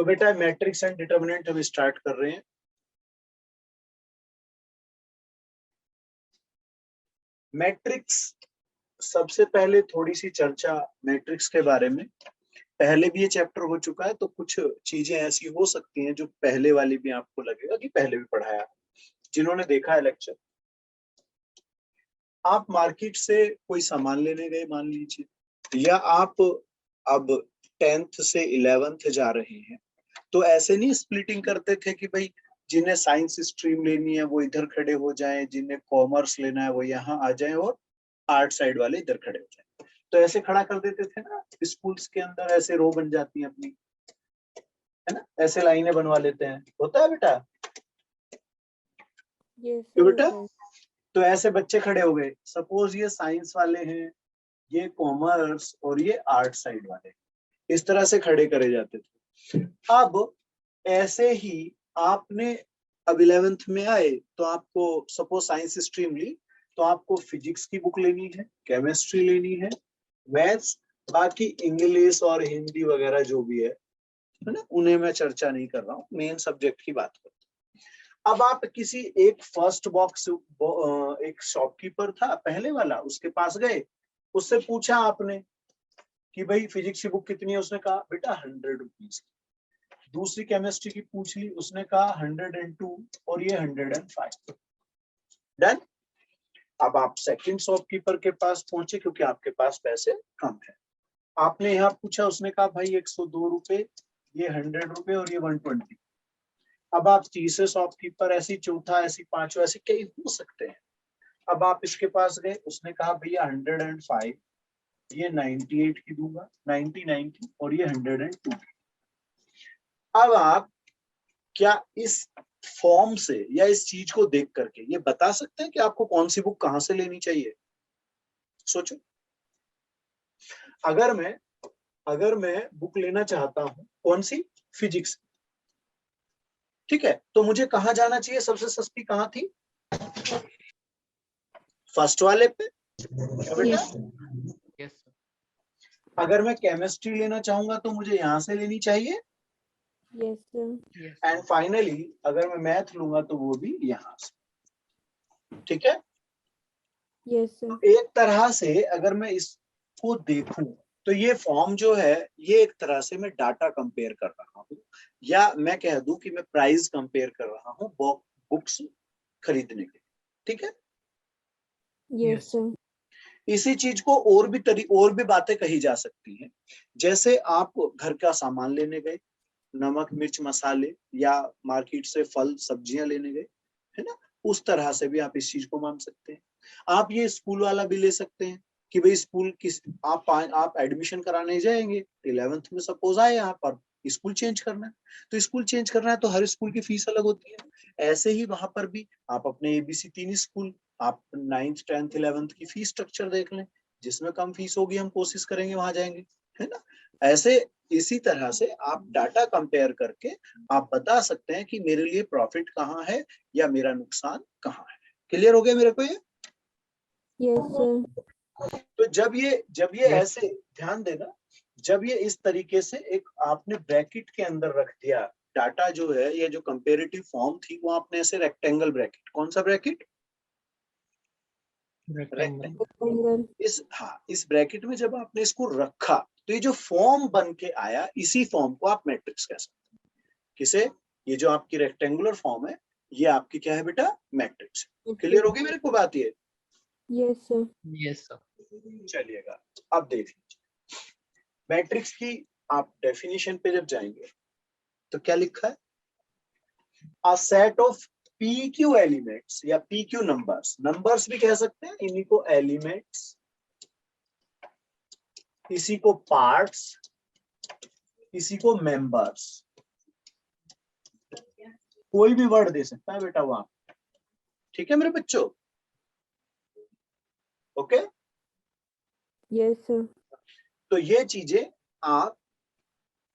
तो बेटा matrix and determinant हम स्टार्ट कर रहे हैं। मैट्रिक्स, सबसे पहले थोड़ी सी चर्चा मैट्रिक्स के बारे में। पहले भी ये चैप्टर हो चुका है, तो कुछ चीजें ऐसी हो सकती हैं जो पहले वाली भी आपको लगेगा कि पहले भी पढ़ाया। जिन्होंने देखा है लेक्चर, आप मार्केट से कोई सामान लेने गए मान लीजिए, या आप अब 10th से 11th जा रहे हैं, तो ऐसे नहीं स्प्लिटिंग करते थे कि भाई जिन्हें साइंस स्ट्रीम लेनी है वो इधर खड़े हो जाएं, जिन्हें कॉमर्स लेना है वो यहाँ आ जाएं और आर्ट साइड वाले इधर खड़े हो जाएं। तो ऐसे खड़ा कर देते थे ना स्कूल्स के अंदर, ऐसे रो बन जाती है अपनी, है ना, ऐसे लाइनें बनवा लेते हैं, होता है बेटा? क्यों बेटा? तो ऐसे बच्चे खड़े हो गए, सपोज ये साइंस वाले हैं, ये कॉमर्स और ये आर्ट साइड वाले, इस तरह से खड़े करे जाते थे। अब ऐसे ही आपने अब 11th में आए तो आपको सपोज साइंस स्ट्रीम ली, तो आपको फिजिक्स की बुक लेनी है, केमिस्ट्री लेनी है, मैथ्स, बाकी इंग्लिश और हिंदी वगैरह जो भी है ना, उन्हें मैं चर्चा नहीं कर रहा हूँ, मेन सब्जेक्ट की बात करता हूँ। अब आप किसी एक फर्स्ट बॉक्स, एक शॉपकीपर था पहले वाला, उसके पास गए, उससे पूछा आपने कि भाई फिजिक्स की बुक कितनी है, उसने कहा बेटा 100 रुपीज। दूसरी केमिस्ट्री की पूछ ली, उसने कहा 102 और ये 105। डन। अब आप सेकंड शॉपकीपर के पास पहुंचे क्योंकि आपके पास पैसे कम है। आपने यहाँ पूछा, उसने कहा भाई 102 रुपए, ये 100 रुपए और ये 120। अब आप तीसरे शॉपकीपर, ऐसी चौथा, ऐसी पांचवा, ऐसे कई हो सकते हैं। अब आप इसके पास गए, उसने कहा भैया 105, ये 98 की दूंगा, 90 और ये 102। अब आप क्या इस फॉर्म से या इस चीज को देख करके ये बता सकते हैं कि आपको कौन सी बुक कहां से लेनी चाहिए? सोचो, अगर मैं बुक लेना चाहता हूं, कौन सी? फिजिक्स, ठीक है, तो मुझे कहां जाना चाहिए? सबसे सस्ती कहां थी? फर्स्ट वाले पे, क्या बेटा? Yes sir. अगर मैं केमिस्ट्री लेना चाहूंगा तो मुझे यहां से लेनी चाहिए। Yes sir. एंड फाइनली अगर मैं मैथ लूंगा तो वो भी यहां से, ठीक है। Yes sir. एक तरह से अगर मैं इसको देखूं तो ये फॉर्म जो है, ये एक तरह से मैं डाटा कंपेयर कर रहा हूँ, या मैं कह दूं कि मैं प्राइस कंपेयर कर रहा हूँ बुक्स खरीदने के, ठीक है। Yes sir. इसी चीज को और भी बातें कही जा सकती हैं। जैसे आप घर का सामान लेने गए, नमक मिर्च मसाले, या मार्केट से फल सब्जियां लेने गए, है ना, उस तरह से भी आप इस चीज को मान सकते हैं। आप ये स्कूल वाला भी ले सकते हैं कि भाई स्कूल किस, आप एडमिशन कराने जाएंगे 11th में, सपोज आए यहाँ पर, स्कूल चेंज करना है, तो स्कूल चेंज करना है तो हर स्कूल की फीस अलग होती है। ऐसे ही वहां पर भी आप अपने ABC 3 स्कूल, आप 9th 10th 11th की फीस स्ट्रक्चर देख लें, जिसमें कम फीस होगी हम कोशिश करेंगे वहां जाएंगे, है ना। ऐसे इसी तरह से आप डाटा कंपेयर करके आप बता सकते हैं कि मेरे लिए प्रॉफिट कहाँ है या मेरा नुकसान कहाँ है। क्लियर हो गया मेरे को ये? Yes sir. तो जब ये ऐसे, ध्यान देना, जब ये इस तरीके से एक आपने ब्रैकेट के अंदर रख दिया डाटा जो है, ये जो कंपेरेटिव फॉर्म थी वो आपने ऐसे रेक्टेंगल ब्रैकेट, कौन सा ब्रैकेट? रेक्टेंगल। इस ब्रैकेट में जब आपने इसको रखा तो ये जो फॉर्म बन के आया, इसी फॉर्म को आप मैट्रिक्स कह सकते हैं। किसे? ये जो आपकी रेक्टेंगुलर फॉर्म है, ये आपकी क्या है बेटा? मैट्रिक्स। क्लियर हो गई मेरे को बात ये? Yes sir. Yes sir. चलिएगा, अब देख लीजिए मैट्रिक्स की आप डेफिनेशन पे जब जाएंगे तो क्या लिखा है? A set of PQ elements या PQ नंबर्स भी कह सकते हैं, इन्हीं को एलिमेंट्स, इसी को पार्ट्स, इसी को मेंबर्स, कोई भी वर्ड दे सकता है बेटा वहां, ठीक है मेरे बच्चों? ओके। Yes sir. तो ये चीजें आप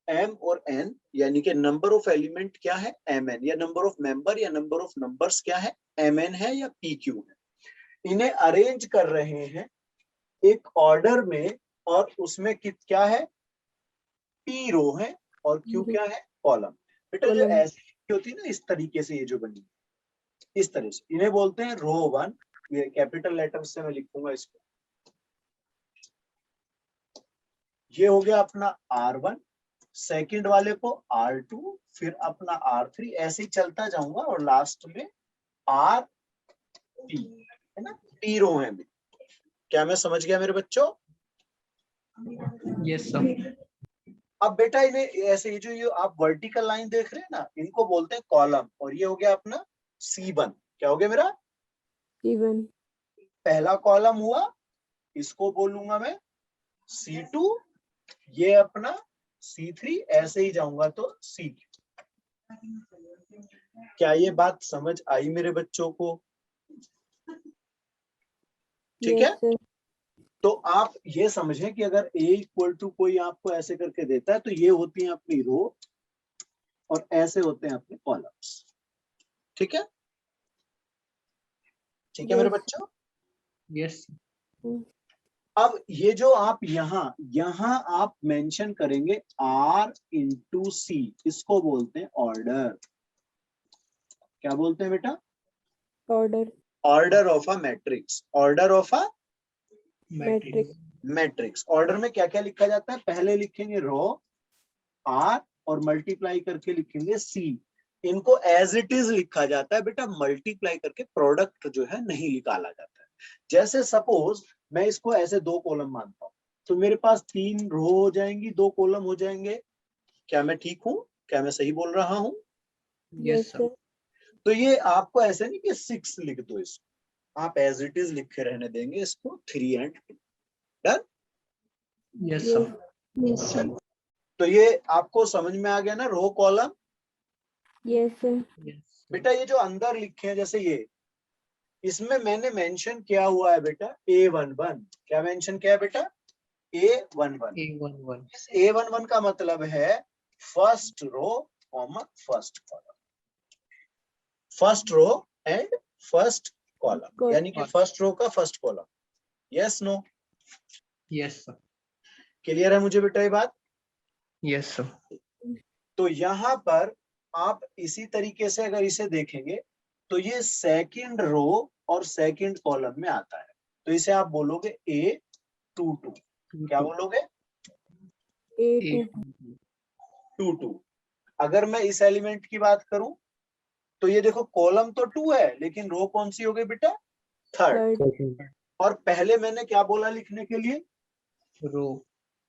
M और N, यानी कि नंबर ऑफ एलिमेंट क्या है? MN, या नंबर ऑफ मेंबर या नंबर ऑफ नंबर्स क्या है? MN है या PQ है। इन्हें अरेंज कर रहे हैं एक ऑर्डर में, और उसमें क्या है? P रो है और Q क्या है? कॉलम। बेटा जो Column. ऐसी होती है ना इस तरीके से, ये जो बनी इस तरह से, इन्हें बोलते हैं रो 1। ये कैपिटल लेटर से मैं लिखूंगा इसको। ये हो गया अपना R1, सेकंड वाले को R2, फिर अपना R3, ऐसे ही चलता जाऊंगा और लास्ट में RP, है ना, P रो है। क्या मैं समझ गया मेरे बच्चों? Yes, sir. अब बेटा इन्हें ऐसे, ये जो ये आप वर्टिकल लाइन देख रहे हैं ना, इनको बोलते हैं कॉलम। और ये हो गया अपना C1। क्या हो गया मेरा? Even. पहला कॉलम हुआ, इसको बोलूंगा मैं C2, ये अपना C3, ऐसे ही जाऊंगा तो C3। क्या ये बात समझ आई मेरे बच्चों को? ठीक है। Yes, sir. तो आप ये समझें कि अगर A इक्वल टू कोई आपको ऐसे करके देता है तो ये होती है अपनी रो और ऐसे होते हैं अपने कॉलम्स। ठीक है, ठीक है मेरे Yes. बच्चों। Yes. अब ये जो आप यहाँ आप मेंशन करेंगे R इंटू C, इसको बोलते हैं ऑर्डर। क्या बोलते हैं बेटा? Order. Order of a matrix. Order of a Matrix. Matrix. Order में क्या क्या लिखा जाता है? पहले लिखेंगे रो R और मल्टीप्लाई करके लिखेंगे C। इनको एज इट इज लिखा जाता है बेटा, मल्टीप्लाई करके प्रोडक्ट जो है नहीं निकाला जाता है। जैसे सपोज मैं इसको ऐसे 2 कॉलम मानता हूं, तो मेरे पास 3 रो हो जाएंगी, 2 कॉलम हो जाएंगे। क्या मैं ठीक हूं? क्या मैं सही बोल रहा हूं? Yes, sir. तो ये आपको ऐसे नहीं कि 6 लिख दो, इसको आप एज इट इज लिखे रहने देंगे, इसको 3 and 2। Done? Yes, sir. Yes, sir. तो ये आपको समझ में आ गया ना, row column. Yes, sir. Yes. बेटा ये जो अंदर लिखे हैं जैसे ये, इसमें मैंने मेंशन किया हुआ है बेटा A11। क्या मेंशन किया है बेटा? A11। A11. A11 का मतलब है first row comma first column, first row and first column, Got यानी कि फर्स्ट रो का first column. Yes no? Yes, sir. Clear है मुझे बेटा ये बात? Yes, sir. तो यहाँ पर आप इसी तरीके से अगर इसे देखेंगे तो ये सेकंड रो और सेकंड कॉलम में आता है, तो इसे आप बोलोगे A22। क्या बोलोगे? A2. A22। अगर मैं इस एलिमेंट की बात करूं तो ये देखो, कॉलम तो 2 है लेकिन रो कौन सी हो गई बेटा? थर्ड। Third. और पहले मैंने क्या बोला लिखने के लिए? Row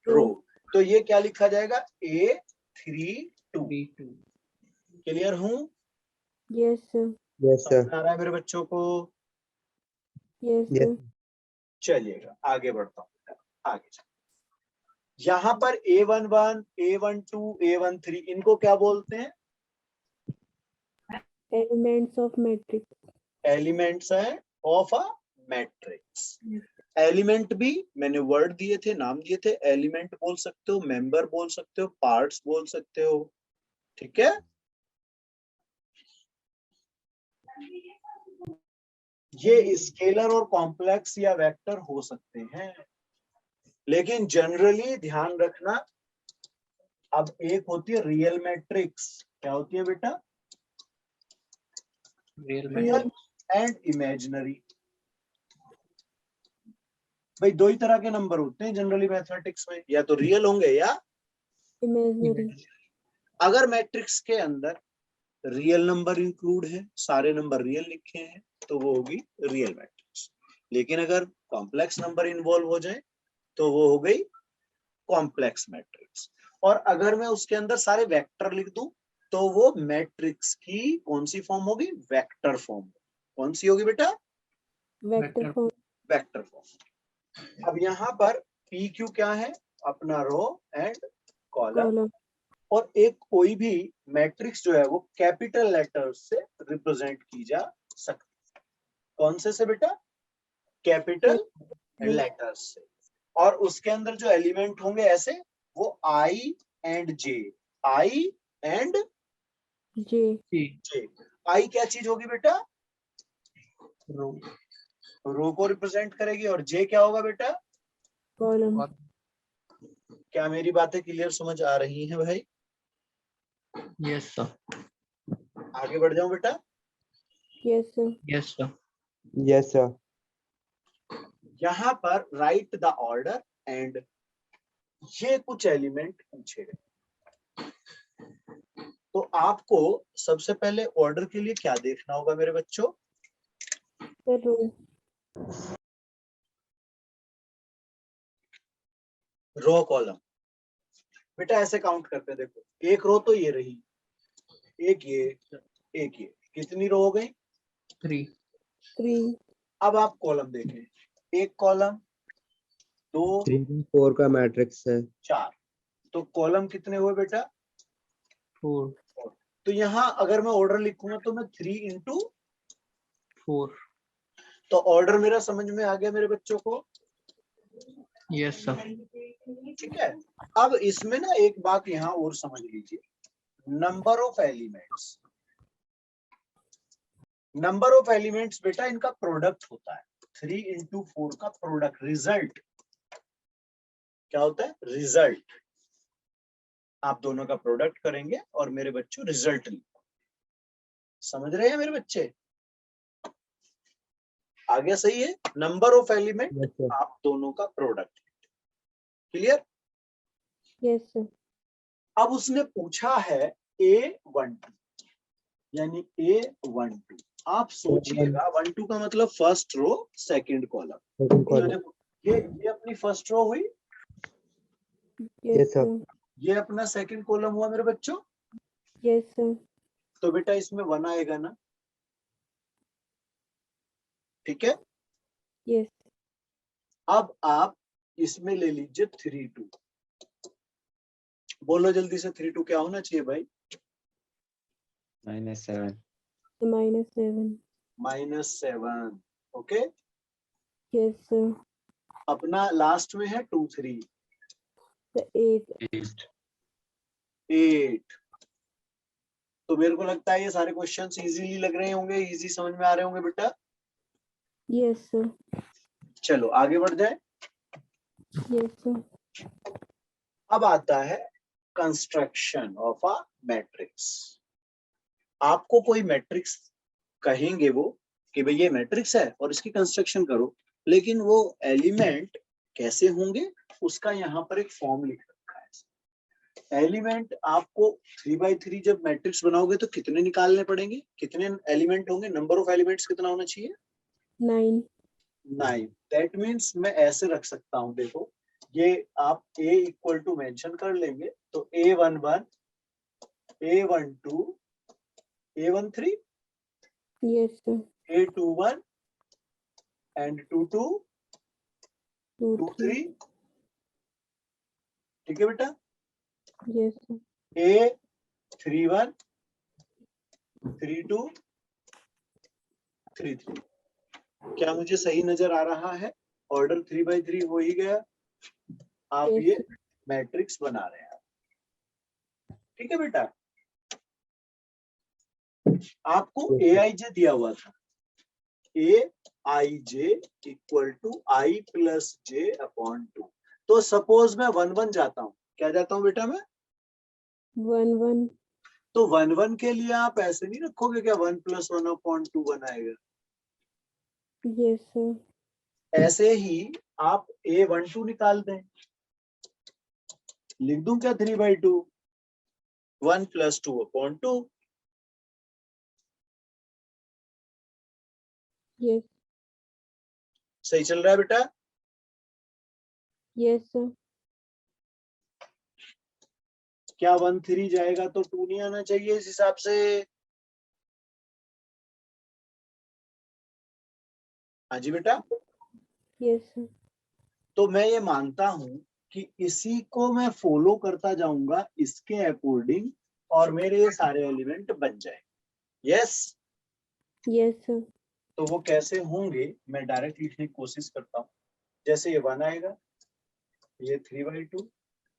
रो। तो ये क्या लिखा जाएगा? A32। 32. क्लियर हूं? Yes, sir. Yes, समझ sir. आ रहा है मेरे बच्चों को? Yes, Yes. sir. चलिएगा आगे बढ़ता हूँ। आगे यहाँ पर A11, A12, A13, इनको क्या बोलते हैं? Elements of matrix. एलिमेंट्स है ऑफ अ मैट्रिक्स। एलिमेंट भी मैंने वर्ड दिए थे, नाम दिए थे। एलिमेंट बोल सकते हो, मेंबर बोल सकते हो, पार्ट्स बोल सकते हो। ठीक है। ये स्केलर और कॉम्प्लेक्स या वेक्टर हो सकते हैं, लेकिन जनरली ध्यान रखना, अब एक होती है रियल मैट्रिक्स। क्या होती है बेटा? Real real matrix. And imaginary. भाई 2 ही तरह के नंबर होते हैं जनरली मैथमेटिक्स में, या तो रियल होंगे या Imaginary. अगर मैट्रिक्स के अंदर रियल नंबर इंक्लूड है, सारे नंबर रियल लिखे हैं, तो वो होगी रियल मैट्रिक्स। लेकिन अगर कॉम्प्लेक्स नंबर इन्वॉल्व हो जाए तो वो हो गई कॉम्प्लेक्स मैट्रिक्स। और अगर मैं उसके अंदर सारे वेक्टर लिख दूं तो वो मैट्रिक्स की कौन सी फॉर्म होगी? Vector form. कौन सी होगी बेटा? Vector form. Vector form. अब यहाँ पर पी क्यू क्या है? अपना रो एंड कॉलम। Column. और एक कोई भी मैट्रिक्स जो है वो कैपिटल लेटर्स से रिप्रेजेंट की जा सकती है। कौन से बेटा? कैपिटल लेटर्स से। और उसके अंदर जो एलिमेंट होंगे ऐसे, वो I and J. I and J. J. I क्या चीज होगी बेटा? Row. रो को रिप्रेजेंट करेगी। और जे क्या होगा बेटा? Column. क्या मेरी बातें क्लियर समझ आ रही हैं भाई? Yes, sir. आगे बढ़ जाऊं बेटा? Yes, sir. Yes, sir. Yes, sir. यहाँ पर राइट द ऑर्डर एंड ये कुछ एलिमेंट पूछे गए। तो आपको सबसे पहले ऑर्डर के लिए क्या देखना होगा मेरे बच्चों? The row. Row column. बेटा ऐसे काउंट करते हैं, देखो एक रो तो ये रही, एक ये, कितनी रो हो गई? 3. 3. अब आप कॉलम देखें, एक कॉलम, 2, 3 4 का मैट्रिक्स है। 4, तो कॉलम कितने हुए बेटा? 4. तो यहाँ अगर मैं ऑर्डर लिखूंगा तो मैं 3 into 4. तो ऑर्डर मेरा समझ में आ गया मेरे बच्चों को? Yes, sir. ठीक है। अब इसमें ना एक बात यहाँ और समझ लीजिए, number of elements. Number of elements बेटा इनका प्रोडक्ट होता है, 3 into 4 का प्रोडक्ट, रिजल्ट क्या होता है? रिजल्ट। आप दोनों का प्रोडक्ट करेंगे और मेरे बच्चों रिजल्ट लिखो। समझ रहे हैं मेरे बच्चे? आ गया? सही है। Number of element Yes, sir. आप दोनों का प्रोडक्ट। क्लियर? Yes, sir. अब उसने पूछा है A12 यानी A12। आप सोचिएगा 12 का मतलब first row second column. Second तो column. देखो ये अपनी फर्स्ट रो हुई, Yes, Yes, sir. sir. ये अपना सेकंड कॉलम हुआ मेरे बच्चों। Yes, sir. तो बेटा इसमें 1 आएगा ना? ठीक है। Yes. अब आप इसमें ले लीजिए 3 2। बोलो जल्दी से, 3 2 क्या होना चाहिए भाई? -7. The -7. -7। ओके। Yes, sir. अपना लास्ट में है 2 3 The 8. 8। तो मेरे को लगता है ये सारे क्वेश्चंस इजीली लग रहे होंगे, इजी समझ में आ रहे होंगे बेटा। Yes, sir. चलो आगे बढ़ जाए। Yes, sir. अब आता है कंस्ट्रक्शन ऑफ अ मैट्रिक्स। आपको कोई मैट्रिक्स कहेंगे वो कि भाई ये मैट्रिक्स है और इसकी कंस्ट्रक्शन करो, लेकिन वो एलिमेंट कैसे होंगे उसका यहाँ पर एक फॉर्म लिख रखा है। एलिमेंट आपको 3x3 जब मैट्रिक्स बनाओगे तो कितने निकालने पड़ेंगे? कितने एलिमेंट होंगे? नंबर ऑफ एलिमेंट्स कितना होना चाहिए? 9. 9। दैट मीन्स मैं ऐसे रख सकता हूं, देखो ये आप a इक्वल टू मेंशन कर लेंगे तो A11, A12, A13, Yes, sir. A21 and 22, 2, 3. 23। ठीक है बेटा। Yes, sir. A31, 32, 33। क्या मुझे सही नजर आ रहा है? ऑर्डर 3x3 हो ही गया। आप Yes, ये sir. मैट्रिक्स बना रहे हैं। ठीक है बेटा। आपको AIJ दिया हुआ था, AIJ equal to I plus J upon 2। तो सपोज मैं 1 1 जाता हूँ, क्या जाता हूँ बेटा मैं? 1 1. तो 1 1 के लिए आप ऐसे नहीं रखोगे क्या 1 + 1 अपॉन 2 बनाएगा? Yes, sir. ऐसे ही आप A12 निकाल दें, लिख दूं क्या 3/2? 1 + 2 अपॉन 2। Yes. सही चल रहा है बेटा? Yes, sir. क्या 1 3 जाएगा तो 2 नहीं आना चाहिए इस हिसाब से? हाँ जी बेटा। Yes, sir. तो मैं ये मानता हूं कि इसी को मैं फॉलो करता जाऊंगा इसके अकॉर्डिंग और मेरे ये सारे एलिमेंट बन जाएंगे। यस। Yes, sir. तो वो कैसे होंगे मैं डायरेक्ट लिखने की कोशिश करता हूँ। जैसे ये 1 आएगा, ये 3/2,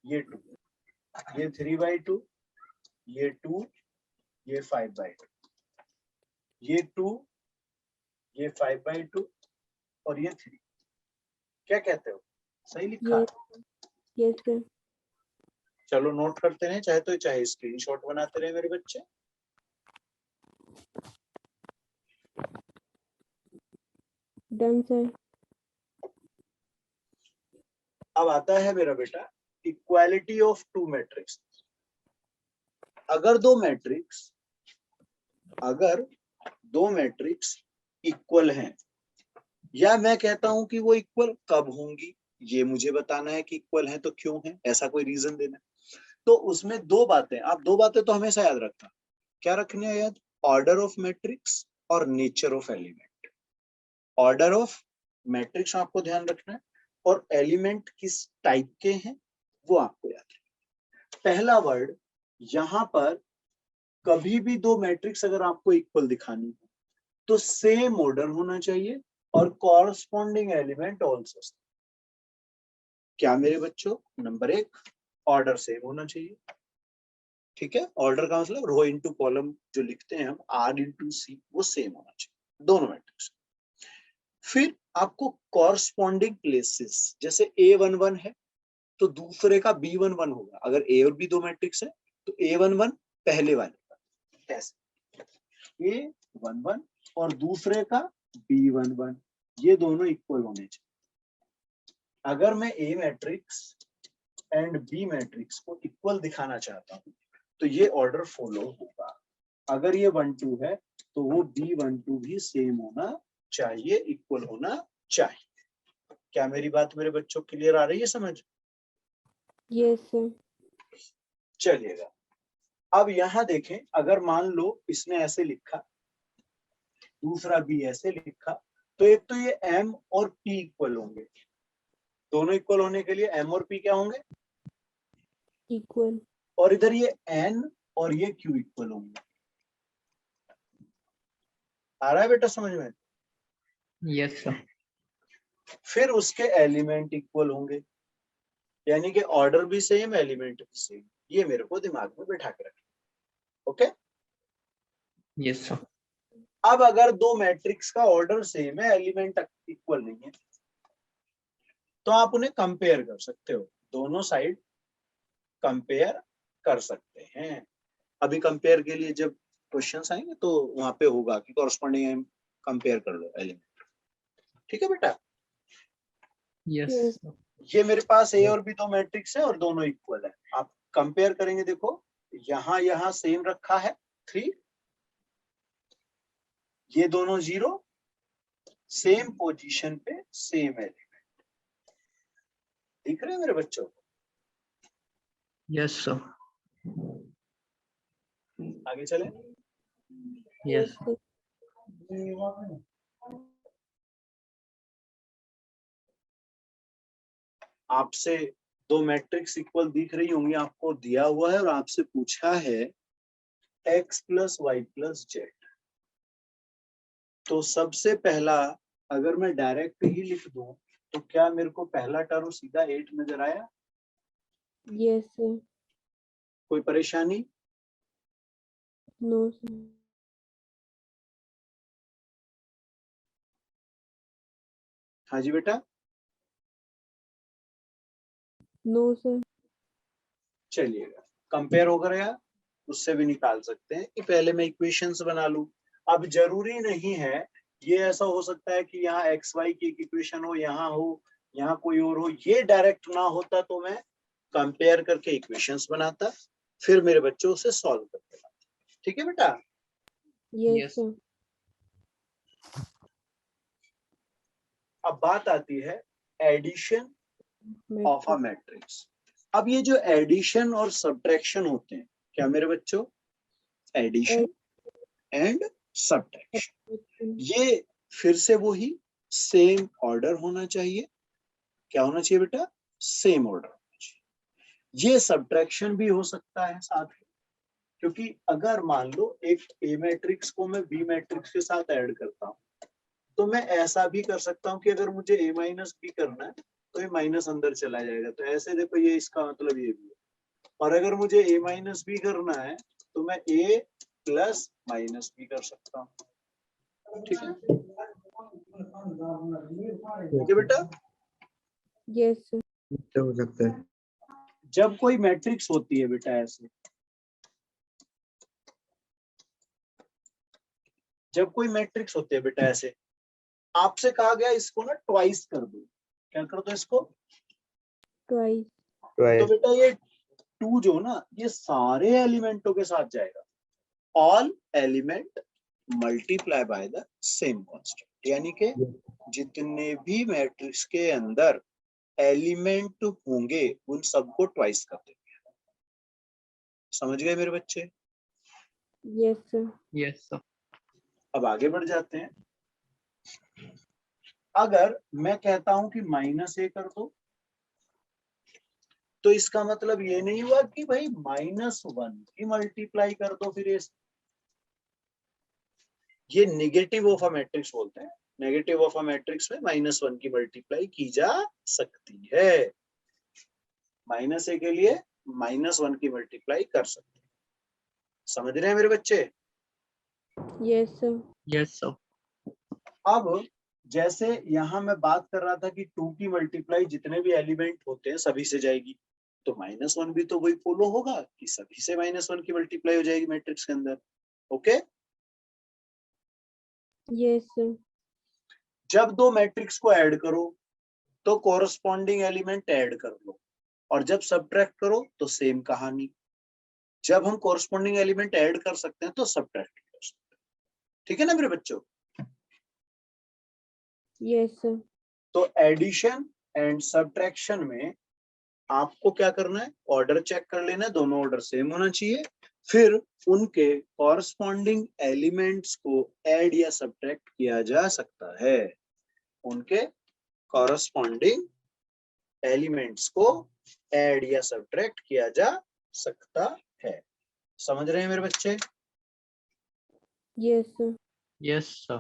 ये 2, ये 3/2, ये 2, ये 5/2, ये 2, ये 5/2 और ये 3। क्या कहते हो? सही लिखा? Yes. Yes, sir. चलो नोट करते रहे, चाहे तो चाहे स्क्रीनशॉट बनाते रहे मेरे बच्चे। Done sir. अब आता है मेरा बेटा इक्वालिटी ऑफ टू मैट्रिक्स। अगर दो मैट्रिक्स इक्वल हैं, या मैं कहता हूं कि वो इक्वल कब होंगी, ये मुझे बताना है कि इक्वल हैं तो क्यों है, ऐसा कोई रीजन देना। तो उसमें दो बातें, आप दो बातें तो हमेशा याद रखना। क्या रखनी है याद? ऑर्डर ऑफ मैट्रिक्स और nature of element. Order of matrix आपको ध्यान रखना है, और एलिमेंट किस टाइप के हैं वो आपको याद रखना। पहला वर्ड, यहां पर कभी भी दो मैट्रिक्स अगर आपको इक्वल दिखानी हो तो सेम ऑर्डर होना चाहिए और कॉरस्पॉन्डिंग एलिमेंट ऑल्सो। क्या मेरे बच्चों? नंबर एक, ऑर्डर सेम होना चाहिए। ठीक है, ऑर्डर का मतलब रो इनटू कॉलम जो लिखते हैं हम, आर इनटू सी, वो सेम होना चाहिए दोनों मैट्रिक्स। फिर आपको कॉरस्पॉन्डिंग प्लेसेस, जैसे A11 है तो दूसरे का B11 होगा। अगर ए और बी दो मैट्रिक्स है तो A11 पहले वाले का, ऐसे A11 और दूसरे का B11, ये दोनों इक्वल होने चाहिए। अगर मैं A matrix and B matrix को इक्वल दिखाना चाहता हूं तो ये ऑर्डर फॉलो होगा। अगर ये 1 2 है तो वो B12 भी सेम होना चाहिए, इक्वल होना चाहिए। क्या मेरी बात मेरे बच्चों क्लियर आ रही है समझ? Yes sir. चलिएगा, अब यहां देखें, अगर मान लो इसने ऐसे लिखा, दूसरा भी ऐसे लिखा, तो एक तो ये M और P इक्वल होंगे। दोनों इक्वल होने के लिए M और P क्या होंगे? इक्वल। और इधर ये N और ये Q इक्वल होंगे। आ रहा है बेटा समझ में? Yes sir. फिर उसके एलिमेंट इक्वल होंगे, यानी कि ऑर्डर भी सेम, एलिमेंट भी सेम। ये मेरे को दिमाग में बैठा के रखना। Okay, yes sir. अब अगर दो मैट्रिक्स का ऑर्डर सेम है, एलिमेंट इक्वल नहीं है, तो आप उन्हें कंपेयर कर सकते हो, दोनों साइड कंपेयर कर सकते हैं। अभी कंपेयर के लिए जब क्वेश्चंस आएंगे तो वहां पे होगा कि कॉरस्पॉन्डिंग कंपेयर कर लो एलिमेंट। ठीक है बेटा? Yes yes. सर। ये मेरे पास ए और बी दो मैट्रिक्स है और दोनों इक्वल है। आप कंपेयर करेंगे, देखो यहां सेम रखा है 3, ये दोनों 0, सेम पोजीशन पे सेम एलिमेंट। दिख रहे हैं मेरे बच्चों को? Yes sir. आगे चले। Yes sir. आपसे दो मैट्रिक्स इक्वल दिख रही होंगी, आपको दिया हुआ है और आपसे पूछा है x plus Y plus Z. तो सबसे पहला, अगर मैं डायरेक्ट ही लिख दूं तो क्या मेरे को पहला टर्म सीधा 8 नजर आया? Yes sir. कोई परेशानी? No sir. हाँ जी बेटा। No sir. चलिएगा, कंपेयर हो गया, उससे भी निकाल सकते हैं कि पहले मैं इक्वेशंस बना लूं। अब जरूरी नहीं है, ये ऐसा हो सकता है कि यहाँ एक्स वाई की इक्वेशन हो, यहाँ कोई और हो। ये डायरेक्ट ना होता तो मैं कंपेयर करके इक्वेशंस बनाता, फिर मेरे बच्चों से सॉल्व करते। ठीक है बेटा? Yes yes. सर। अब बात आती है addition of a matrix. Matrix. अब ये जो एडिशन और सब्ट्रैक्शन होते हैं, क्या मेरे बच्चों? एडिशन एंड सब्ट्रैक्शन, ये फिर से वही सेम ऑर्डर होना चाहिए। क्या होना चाहिए बेटा? सेम ऑर्डर होना चाहिए। ये सब्ट्रैक्शन भी हो सकता है साथ में, क्योंकि अगर मान लो एक ए मैट्रिक्स को मैं बी मैट्रिक्स के साथ ऐड करता हूँ, तो मैं ऐसा भी कर सकता हूँ कि अगर मुझे ए माइनस बी करना है तो ये माइनस अंदर चला जाएगा। तो ऐसे देखो, ये इसका मतलब ये भी है। और अगर मुझे ए माइनस बी करना है तो मैं ए प्लस माइनस बी कर सकता हूँ। ठीक है? ठीक है बेटा? Yes sir. तो हो सकता है। जब कोई मैट्रिक्स होती है बेटा ऐसे, जब कोई मैट्रिक्स होती है बेटा ऐसे, आपसे कहा गया इसको ना ट्वाइस कर दो। क्या कर दो इसको? twice, तो twice, बेटा ये 2 जो ना ये सारे एलिमेंटों के साथ जाएगा। All element multiply by the same constant, यानी कि जितने भी मैट्रिक्स के अंदर एलिमेंट होंगे उन सबको ट्वाइस कर देंगे। समझ गए मेरे बच्चे? yes sir, Yes, sir. अब आगे बढ़ जाते हैं। अगर मैं कहता हूं कि -a कर दो, तो इसका मतलब ये नहीं हुआ कि भाई -1 की मल्टीप्लाई कर दो फिर ये नेगेटिव ऑफ अ मैट्रिक्स बोलते हैं। नेगेटिव ऑफ अ मैट्रिक्स में -1 की मल्टीप्लाई की जा सकती है। -a के लिए -1 की मल्टीप्लाई कर सकते हैं। समझ रहे हैं मेरे बच्चे? yes sir, Yes, sir. अब जैसे यहां मैं बात कर रहा था कि 2 की मल्टीप्लाई जितने भी एलिमेंट होते हैं सभी से जाएगी, तो -1 भी तो वही फॉलो होगा कि सभी से -1 की मल्टीप्लाई हो जाएगी मैट्रिक्स के अंदर। ओके? yes sir, जब दो मैट्रिक्स को ऐड करो तो कोरस्पॉन्डिंग एलिमेंट ऐड कर लो, और जब सब्ट्रैक्ट करो तो सेम कहानी। जब हम कोरस्पॉन्डिंग एलिमेंट ऐड कर सकते हैं तो सब्ट्रैक्ट कर सकते हैं। ठीक है ना मेरे बच्चों? yes sir, तो एडिशन एंड सब्ट्रैक्शन में आपको क्या करना है? ऑर्डर चेक कर लेना है, दोनों ऑर्डर सेम होना चाहिए। फिर उनके कॉरस्पॉन्डिंग एलिमेंट्स को ऐड या सब्ट्रैक्ट किया जा सकता है। उनके कॉरस्पॉन्डिंग एलिमेंट्स को ऐड या सब्ट्रैक्ट किया जा सकता है। समझ रहे हैं मेरे बच्चे? yes sir, Yes, sir.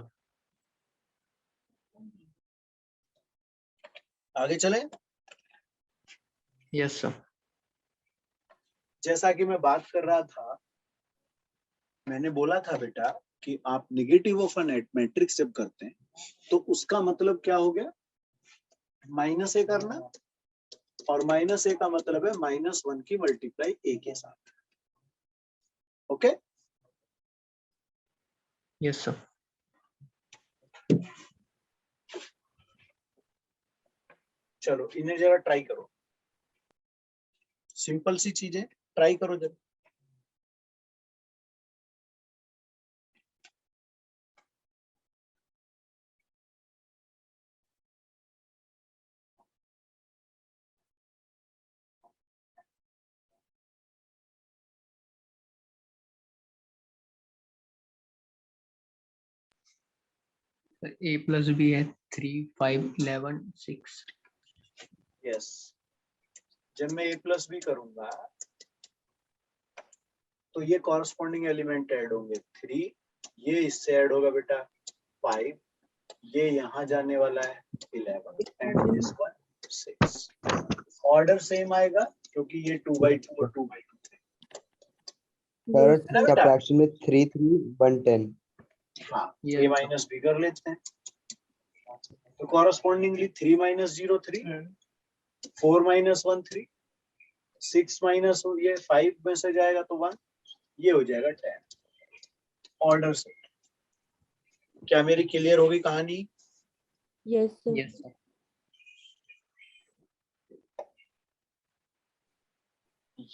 आगे चलें। Yes, sir. जैसा कि मैं बात कर रहा था, मैंने बोला था बेटा कि आप नेगेटिव ऑफ अ मैट्रिक्स जब करते हैं तो उसका मतलब क्या हो गया? -a करना, और -a का मतलब है -1 की मल्टीप्लाई a के साथ। ओके? Yes, sir. चलो इन्हें जरा ट्राई करो, सिंपल सी चीजें ट्राई करो जरा। A plus B है 3, 5, 11, 6. यस, जब मैं a प्लस बी करूंगा तो ये कॉरस्पॉन्डिंग एलिमेंट ऐड होंगे 3, ये इससे ऐड होगा बेटा 5, ये यहाँ जाने वाला है 11 and this one 6। Order same आएगा क्योंकि ये 2/2 और 2/2 थे। सर yes sir, सब्ट्रैक्शन में 3 3 1 10। हाँ, Yes, a माइनस बी कर लेते हैं, तो कॉरस्पॉन्डिंगली 3 - 0 3, 4 - 1 3, 6 माइनस ये 5 में से जाएगा तो 1, ये हो जाएगा 10। ऑर्डर से क्या मेरी क्लियर होगी कहानी? yes sir, yes, sir.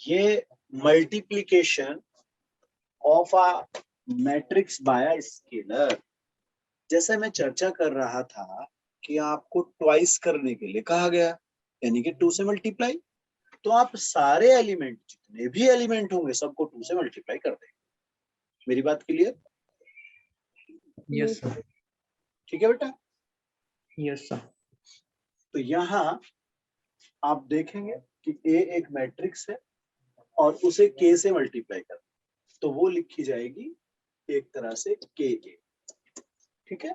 ये multiplication of a matrix bye a scalar. जैसे मैं चर्चा कर रहा था कि आपको ट्वाइस करने के लिए कहा गया, यानी कि 2 से मल्टीप्लाई, तो आप सारे एलिमेंट जितने भी एलिमेंट होंगे सबको 2 से मल्टीप्लाई कर देंगे। मेरी बात क्लियर? Yes, sir. ठीक है बेटा? Yes, sir. तो यहाँ आप देखेंगे कि A एक मैट्रिक्स है और उसे K से मल्टीप्लाई कर, तो वो लिखी जाएगी एक तरह से KA। ठीक है?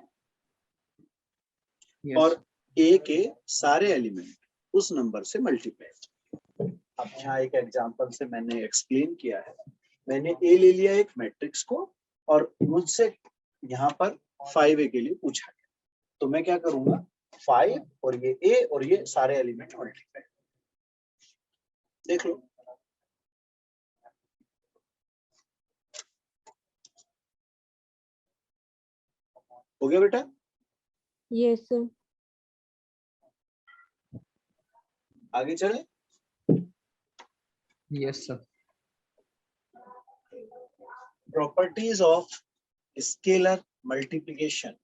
Yes. और A के सारे एलिमेंट उस नंबर से मल्टीप्लाई। अब यहाँ एक एग्जांपल से मैंने एक्सप्लेन किया है। मैंने A ले लिया एक मैट्रिक्स को और मुझसे यहाँ पर 5A के लिए पूछा गया, तो मैं क्या करूंगा 5 और ये A और ये सारे एलिमेंट मल्टीप्लाई। देख लो। हो गया बेटा? Yes, sir. आगे चले। Yes, sir. Properties of scalar multiplication.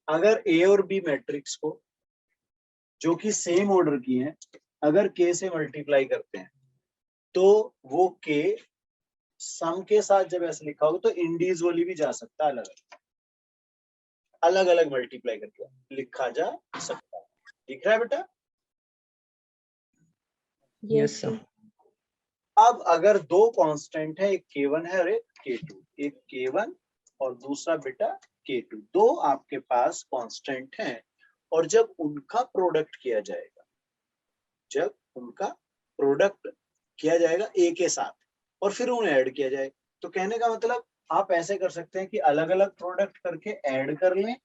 अगर ए और बी मैट्रिक्स को जो कि सेम ऑर्डर की हैं, अगर के से मल्टीप्लाई करते हैं तो वो के सम के साथ जब ऐसे लिखा होगा तो इंडिविजुअली भी जा सकता है, अलग अलग मल्टीप्लाई करके लिखा जा सकता है। दिख रहा है बेटा? Yes, sir. sir. अब अगर दो कांस्टेंट है, एक k1 है और एक k2, एक k1 और दूसरा बेटा k2, दो आपके पास कांस्टेंट हैं और जब उनका प्रोडक्ट किया जाएगा, जब उनका प्रोडक्ट किया जाएगा a के साथ और फिर उन्हें ऐड किया जाए, तो कहने का मतलब आप ऐसे कर सकते हैं कि अलग अलग प्रोडक्ट करके ऐड कर लें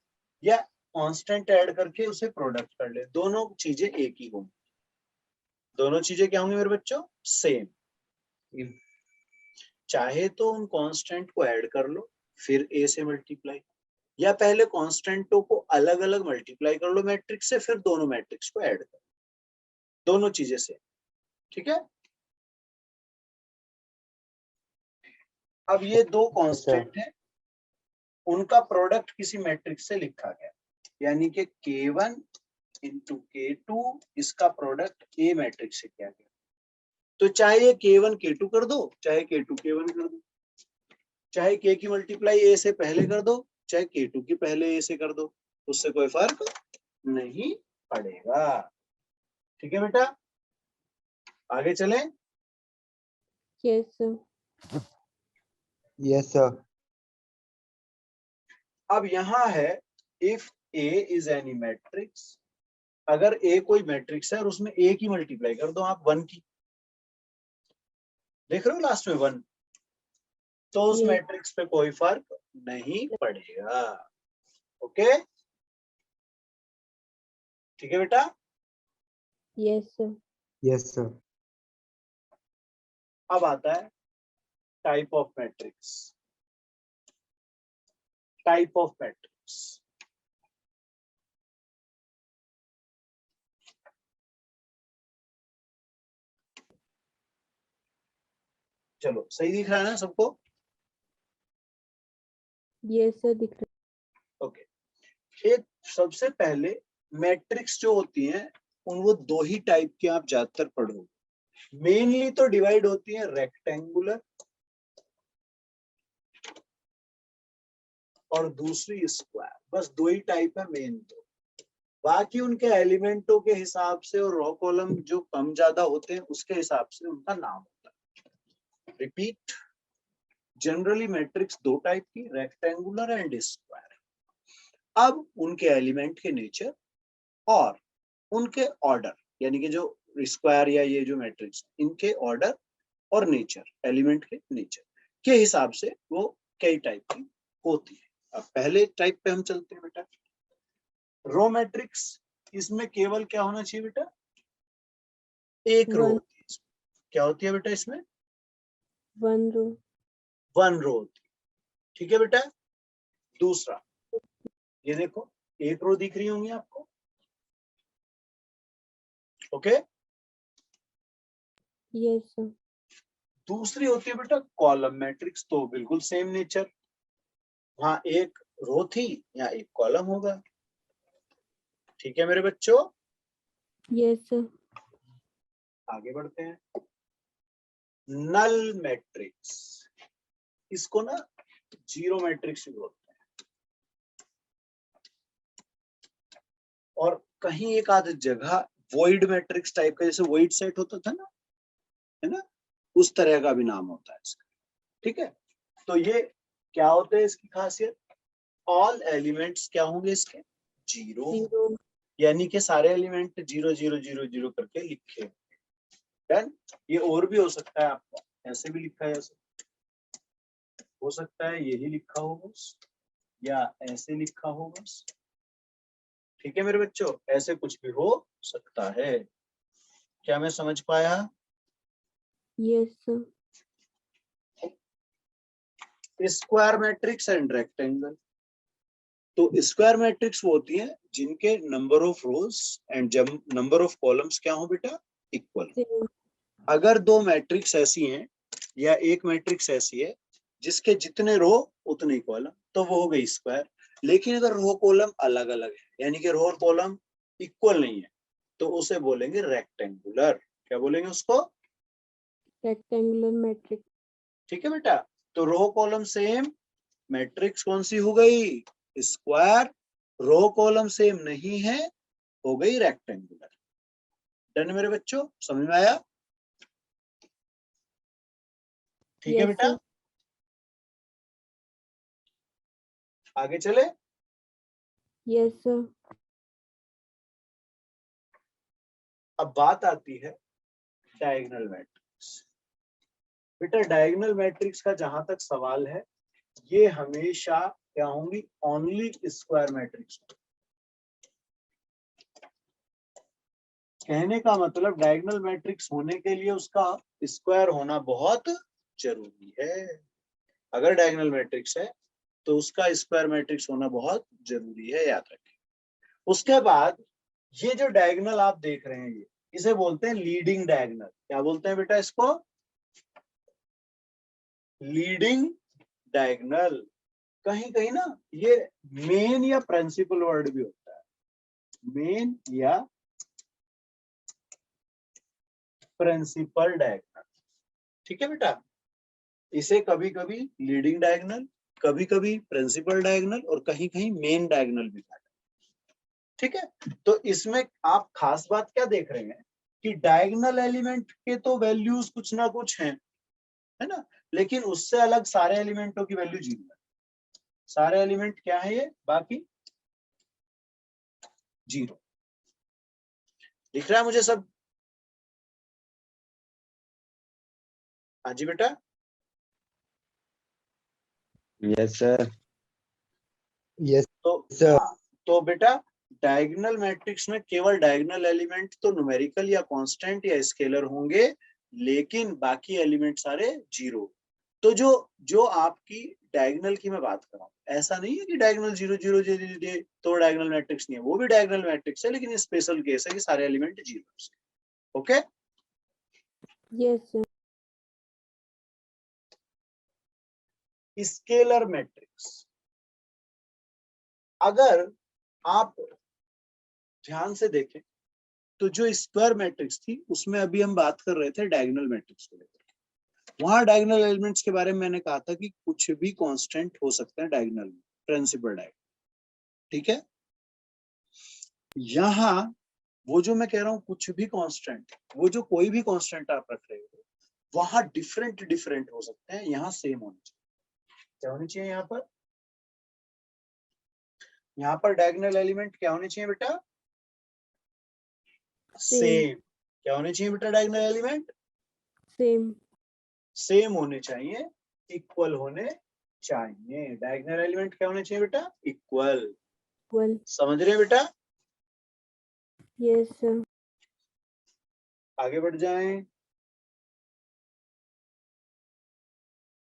या कांस्टेंट ऐड करके उसे प्रोडक्ट कर लें, दोनों चीजें एक ही होंगी। दोनों चीजें क्या होंगी मेरे बच्चों? सेम। चाहे तो उन कांस्टेंट को ऐड कर लो फिर a से मल्टीप्लाई, या पहले कांस्टेंटों को अलग अलग मल्टीप्लाई कर लो मैट्रिक्स से, फिर दोनों मैट्रिक्स को ऐड कर, दोनों चीजें से। ठीक है? अब ये दो कांस्टेंट है, उनका प्रोडक्ट किसी मैट्रिक्स से लिखा गया, यानी कि k1 इंटू k2, इसका प्रोडक्ट a मैट्रिक्स से किया गया। तो चाहे ये k1 k2 कर दो, चाहे k2 k1 कर दो, चाहे k की मल्टीप्लाई a से पहले कर दो, चाहे k2 की पहले a से कर दो, उससे कोई फर्क नहीं पड़ेगा। ठीक है बेटा? आगे चलें। Yes, sir. Yes, sir. अब यहां है if a is any matrix, अगर a कोई मैट्रिक्स है और उसमें a की मल्टीप्लाई कर दो आप 1 की, देख रहे हो लास्ट में 1, तो उस Yes. मैट्रिक्स पे कोई फर्क नहीं पड़ेगा। ओके? ठीक है बेटा? Yes, sir. Yes, sir. अब आता है type of matrix. Type of matrix, चलो सही दिख रहा है ना सबको? Yes, sir. दिख रहा ओके। एक सबसे पहले मैट्रिक्स जो होती हैं उन वो दो ही टाइप के आप ज्यादातर पढ़ो, मेनली तो डिवाइड होती है रेक्टेंगुलर और दूसरी स्क्वायर, बस दो ही टाइप है मेन। दो बाकी उनके एलिमेंटों के हिसाब से और रो कॉलम जो कम ज्यादा होते हैं उसके हिसाब से उनका नाम होता है। रिपीट, जनरली मैट्रिक्स दो टाइप की, रेक्टेंगुलर एंड स्क्वायर। अब उनके एलिमेंट के नेचर और उनके ऑर्डर, यानी कि जो स्क्वायर या ये जो मैट्रिक्स, इनके ऑर्डर और नेचर, एलिमेंट के नेचर के हिसाब से वो कई टाइप की होती है। अब पहले टाइप पे हम चलते हैं बेटा, रो मैट्रिक्स। इसमें केवल क्या होना चाहिए बेटा? एक रो One. होती है। क्या होती है बेटा इसमें? One row. 1 रो होती है। ठीक है बेटा? दूसरा, ये देखो एक रो दिख रही होंगी आपको। ओके? Yes, sir. दूसरी होती है बेटा कॉलम मैट्रिक्स, तो बिल्कुल सेम नेचर, वहां एक रो थी या एक कॉलम होगा। ठीक है मेरे बच्चों? Yes, sir. आगे बढ़ते हैं। नल मैट्रिक्स, इसको ना जीरो मैट्रिक्स भी बोलते हैं, और कहीं एक आध जगह वॉइड मैट्रिक्स टाइप का, जैसे वॉइड सेट होता था ना, है ना, उस तरह का भी नाम होता है इसका। ठीक है? तो ये क्या होता है इसकी खासियत? ऑल एलिमेंट्स क्या होंगे इसके? Zero, Zero. यानी कि सारे एलिमेंट 0 0 0 0 करके लिखे। डन? ये और भी हो सकता है, आपको ऐसे भी लिखा है, ऐसे हो सकता है, यही लिखा हो बस, या ऐसे लिखा हो बस। ठीक है मेरे बच्चों, ऐसे कुछ भी हो सकता है। क्या मैं समझ पाया? Yes, sir. Square matrix and rectangle. तो स्क्वायर मैट्रिक्स वो होती है जिनके नंबर ऑफ रोज एंड जब नंबर ऑफ कॉलम्स क्या हो बेटा, इक्वल। Same. अगर दो मैट्रिक्स ऐसी हैं या एक मैट्रिक्स ऐसी है जिसके जितने रो उतने कॉलम, तो वो हो गई स्क्वायर। लेकिन अगर रो कॉलम अलग अलग है, यानी कि रो और कॉलम इक्वल नहीं है, तो उसे बोलेंगे रेक्टेंगुलर। क्या बोलेंगे उसको? Rectangular matrix. ठीक है बेटा। तो रो कॉलम सेम, मैट्रिक्स कौन सी हो गई? स्क्वायर। रो कॉलम सेम नहीं है, हो गई रेक्टेंगुलर। डन मेरे बच्चों, समझ में आया? ठीक है Yes, बेटा, sir. आगे चले। Yes, sir. अब बात आती है डायगोनल मैट्रिक्स। बेटा डायगोनल मैट्रिक्स का जहां तक सवाल है, ये हमेशा क्या होंगी? Only square matrix. कहने का मतलब डायगोनल मैट्रिक्स होने के लिए उसका स्क्वायर होना बहुत जरूरी है। अगर डायगोनल मैट्रिक्स है तो उसका स्क्वायर मैट्रिक्स होना बहुत जरूरी है, याद रखें। उसके बाद ये जो डायगोनल आप देख रहे हैं, ये इसे बोलते हैं लीडिंग डायगोनल। क्या बोलते हैं बेटा इसको? Leading diagonal. कहीं कहीं ना ये मेन या प्रिंसिपल वर्ड भी होता है, मेन या प्रिंसिपल डायगोनल। ठीक है बेटा, इसे कभी कभी लीडिंग डायगोनल, कभी कभी प्रिंसिपल डायगोनल और कहीं कहीं मेन डायगोनल भी कहा जाता है। ठीक है, तो इसमें आप खास बात क्या देख रहे हैं कि डायगोनल एलिमेंट के तो वैल्यूज कुछ ना कुछ हैं, है ना, लेकिन उससे अलग सारे एलिमेंटों की वैल्यू 0 है। सारे एलिमेंट क्या है ये? बाकी 0। दिख रहा है मुझे सब? हाँ जी बेटा। Yes, sir. Yes, तो sir. हाँ, तो बेटा डायगोनल मैट्रिक्स में केवल डायगोनल एलिमेंट तो न्यूमेरिकल या कांस्टेंट या स्केलर होंगे, लेकिन बाकी एलिमेंट सारे 0। तो जो जो आपकी डायगोनल की मैं बात कर रहा हूँ, ऐसा नहीं है कि डायगोनल 0 0 0 तो डायगोनल मैट्रिक्स नहीं है, वो भी डायगोनल मैट्रिक्स है, लेकिन ये स्पेशल केस है कि सारे element 0। Okay. Yes, sir. Scalar matrix, अगर आप ध्यान से देखें तो जो स्क्वायर मैट्रिक्स थी उसमें अभी हम बात कर रहे थे डायगोनल मैट्रिक्स को लेकर। वहां डायगोनल एलिमेंट्स के बारे में मैंने कहा था कि कुछ भी कांस्टेंट हो सकते हैं डायगोनल में, प्रिंसिपल डायगोनल। ठीक है, यहाँ वो जो मैं कह रहा हूँ कुछ भी कांस्टेंट, वो जो कोई भी कांस्टेंट आप रख रहे हो, वहां डिफरेंट डिफरेंट हो सकते हैं, यहाँ सेम होनी चाहिए। क्या होनी चाहिए यहाँ पर? यहाँ पर डायगोनल एलिमेंट क्या होने चाहिए बेटा? सेम। क्या होने चाहिए बेटा? Diagonal element Same. सेम होने चाहिए, इक्वल होने चाहिए। डायगोनल एलिमेंट क्या होने चाहिए बेटा? इक्वल। Equal. समझ रहे हैं बेटा? Yes, sir. आगे बढ़ जाएं,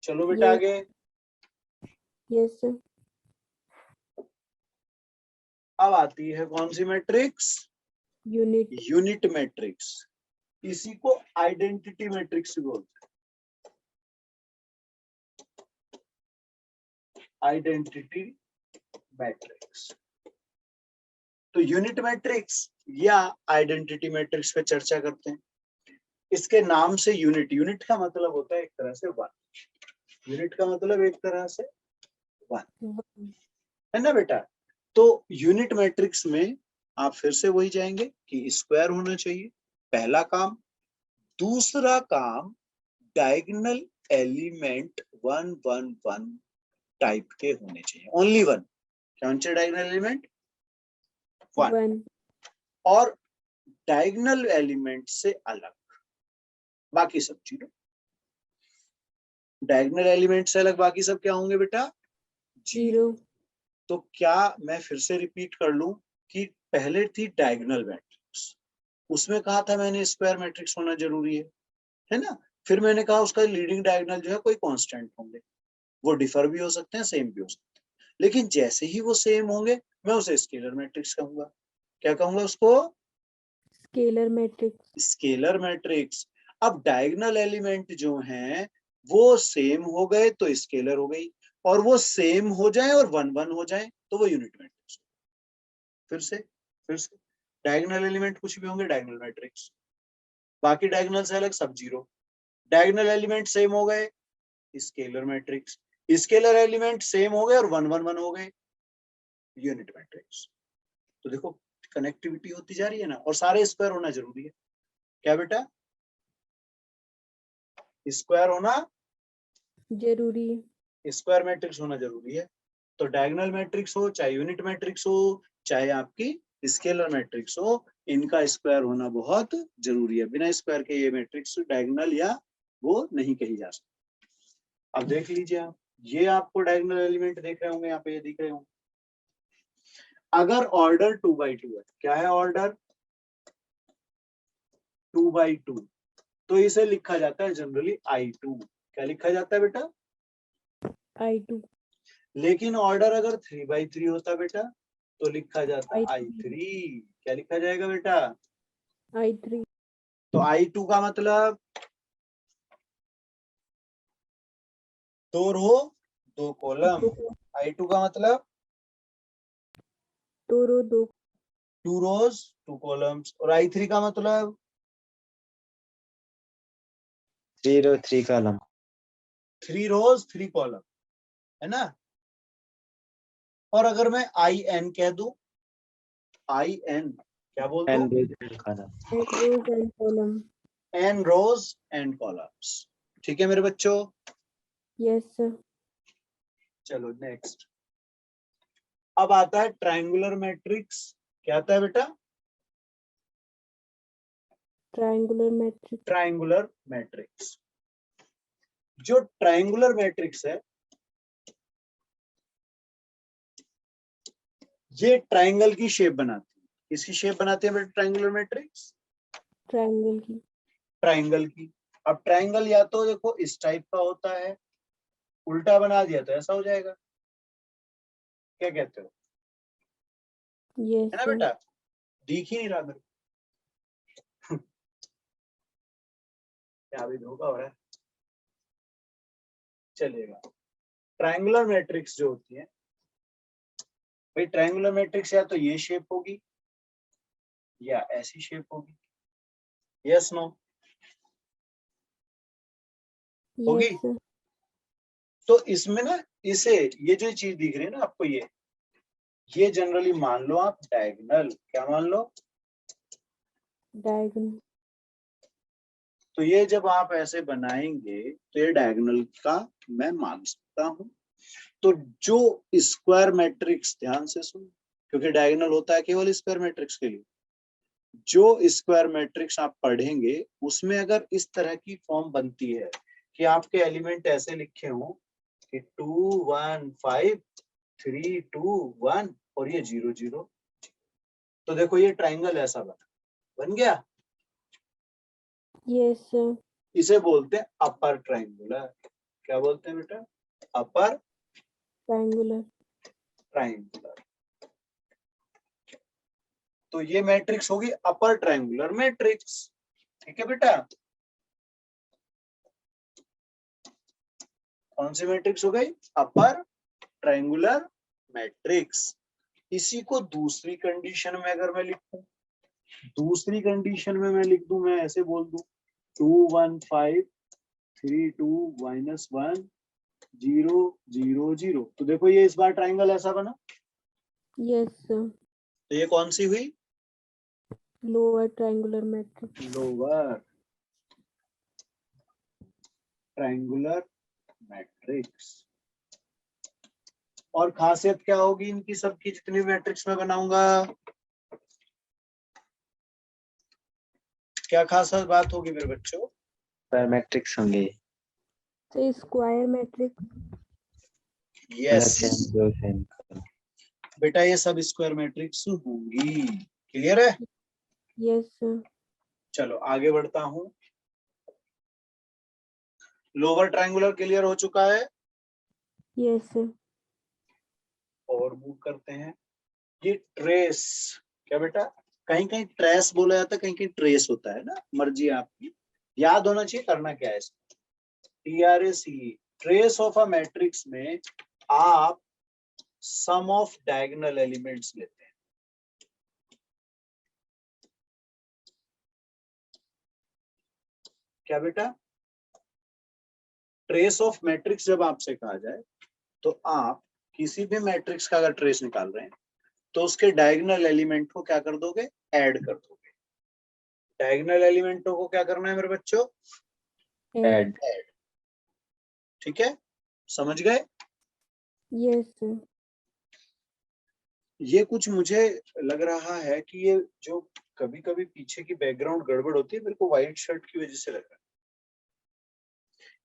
चलो बेटा Yes. आगे। Yes, sir. अब आती है कौन सी मैट्रिक्स? Unit. Unit matrix. इसी को आइडेंटिटी मैट्रिक्स बोलते हैं। Identity matrix. तो यूनिट मैट्रिक्स या आइडेंटिटी मैट्रिक्स पे चर्चा करते हैं। इसके नाम से यूनिट, यूनिट का मतलब होता है एक तरह से 1। यूनिट का मतलब एक तरह से 1, One. है ना बेटा? तो यूनिट मैट्रिक्स में आप फिर से वही जाएंगे कि स्क्वायर होना चाहिए, पहला काम। दूसरा काम, डायगोनल एलिमेंट 1 1 1 टाइप के होने चाहिए, ओनली 1। क्या होना चाहिए? Diagonal element 1। One. और डायगोनल एलिमेंट से अलग बाकी सब 0। डायगोनल एलिमेंट से अलग बाकी सब क्या होंगे बेटा? 0। Zero. तो क्या मैं फिर से रिपीट कर लूं कि पहले थी डायगोनल मैट्रिक्स, उसमें कहा था मैंने स्क्वायर मैट्रिक्स होना जरूरी है ना। फिर मैंने कहा उसका लीडिंग डायगोनल जो है कोई कांस्टेंट होंगे, वो डिफर भी हो सकते हैं, सेम भी हो सकते हैं, लेकिन जैसे ही वो सेम होंगे मैं उसे स्केलर मैट्रिक्स कहूंगा। क्या कहूंगा उसको? Scalar matrix. Scalar matrix. अब डायगोनल एलिमेंट जो हैं वो सेम हो गए तो स्केलर हो गई, और वो सेम हो जाए और वन वन हो जाए तो वो यूनिट मैट्रिक्स। फिर से डायगोनल एलिमेंट कुछ भी होंगे डायगोनल मैट्रिक्स, बाकी डायगोनल से अलग सब जीरो। डायगोनल एलिमेंट सेम हो गए scalar matrix, scalar element same हो गए और वन वन वन हो गए यूनिट मैट्रिक्स। तो देखो कनेक्टिविटी होती जा रही है ना, और सारे स्क्वायर होना जरूरी है। क्या बेटा? स्क्वायर होना, जरूरी है। स्क्वायर मैट्रिक्स होना जरूरी है। तो डायगोनल मैट्रिक्स हो चाहे यूनिट मैट्रिक्स हो चाहे आपकी स्केलर मैट्रिक्स हो, इनका स्क्वायर होना बहुत जरूरी है। बिना स्क्वायर के ये मैट्रिक्स डायगोनल या वो नहीं कही जा सकती। अब देख लीजिए आप, ये आपको डायगोनल एलिमेंट देख रहे होंगे यहाँ पे, ये दिख रहे होंगे। अगर ऑर्डर 2x2 है, क्या है ऑर्डर? 2x2, तो इसे लिखा जाता है जनरली I2। क्या लिखा जाता है बेटा? I2। लेकिन ऑर्डर अगर 3x3 होता बेटा तो लिखा जाता I3। I3। क्या लिखा जाएगा बेटा? I3। तो I2 का मतलब 2 रो 2 कॉलम। I2 का मतलब 2 रो 2 2 रोज 2 कॉलम्स। और I3 का मतलब 3 row 3 column. 3 रोज 3 कॉलम, है ना। और अगर मैं IN कह दूं, IN क्या बोल And दूं? rows and column. and rows and column। N rows and columns. ठीक है मेरे बच्चों? Yes sir। चलो नेक्स्ट। अब आता है ट्रायंगुलर मैट्रिक्स। क्या आता है बेटा? Triangular matrix. Triangular matrix. जो ट्रायंगुलर मैट्रिक्स है ये ट्रायंगल की शेप बनाती है। किसकी शेप बनाती है बेटा ट्रायंगुलर मैट्रिक्स? ट्रायंगल की। ट्रायंगल की। अब ट्रायंगल या तो देखो इस टाइप का होता है, उल्टा बना दिया तो ऐसा हो जाएगा। क्या कहते हो? Yes है ना sir। बेटा? दिख ही नहीं रहा मेरे को। क्या अभी धोखा हो रहा है? चलेगा। ट्रायंगुलर मैट्रिक्स जो होती है भाई, ट्रायंगुलर मैट्रिक्स या तो ये शेप होगी या ऐसी शेप होगी। Yes no? होगी। Yes sir। तो इसमें ना इसे, ये जो चीज दिख रही है ना आपको, ये जनरली मान लो आप डायगोनल। क्या मान लो? डायगोनल। तो ये जब आप ऐसे बनाएंगे तो ये डायगोनल का मैं मान सकता हूं। तो जो स्क्वायर मैट्रिक्स, ध्यान से सुन, क्योंकि डायगोनल होता है केवल स्क्वायर मैट्रिक्स के लिए। जो स्क्वायर मैट्रिक्स आप पढ़ेंगे उसमें अगर इस तरह की फॉर्म बनती है कि आपके एलिमेंट ऐसे लिखे हों कि 2 1 5 3 2 1 और ये 0 0, तो देखो ये ट्राइंगल ऐसा बन गया। Yes sir। इसे बोलते हैं अपर ट्राइंगुलर। क्या बोलते हैं बेटा? Upper triangular. ट्राइंगुलर। तो ये मैट्रिक्स होगी अपर ट्राइंगुलर मैट्रिक्स। ठीक है बेटा? कौन सी मैट्रिक्स हो गई? Upper triangular matrix. इसी को दूसरी कंडीशन में अगर मैं लिखूं, दूसरी कंडीशन में मैं लिख दूं, मैं ऐसे बोल दूं 2 1 5 3 2 -1 0 0 0, तो देखो ये इस बार ट्राइंगल ऐसा बना। Yes sir। तो ये कौन सी हुई? Lower triangular matrix. Lower triangular matrix. और खासियत क्या होगी इनकी सबकी, जितनी मैट्रिक्स में बनाऊंगा? क्या खास बात होगी मेरे बच्चों? Square matrix होंगे. तो square matrix. Yes, Plus and rows and column. बेटा ये सब स्क्वायर मैट्रिक्स होंगी। क्लियर है? yes sir, चलो आगे बढ़ता हूं। लोअर ट्रायंगुलर क्लियर हो चुका है yes sir, और मूव करते हैं। ये ट्रेस, क्या बेटा? कहीं कहीं ट्रेस बोला जाता है, कहीं कहीं ट्रेस होता है ना, मर्जी आपकी। याद होना चाहिए करना क्या है। TRACE, trace of a matrix में आप सम ऑफ डायगोनल एलिमेंट्स लेते हैं। क्या बेटा? ट्रेस ऑफ मैट्रिक्स जब आपसे कहा जाए तो आप किसी भी मैट्रिक्स का अगर ट्रेस निकाल रहे हैं तो उसके डायगोनल एलिमेंट को क्या कर दोगे? ऐड कर दोगे। डायगोनल एलिमेंटों को क्या करना है मेरे बच्चों? add, add. ठीक है, समझ गए? yes sir, ये कुछ मुझे लग रहा है कि ये जो कभी कभी पीछे की बैकग्राउंड गड़बड़ होती है, मेरे को व्हाइट शर्ट की वजह से लग रहा है,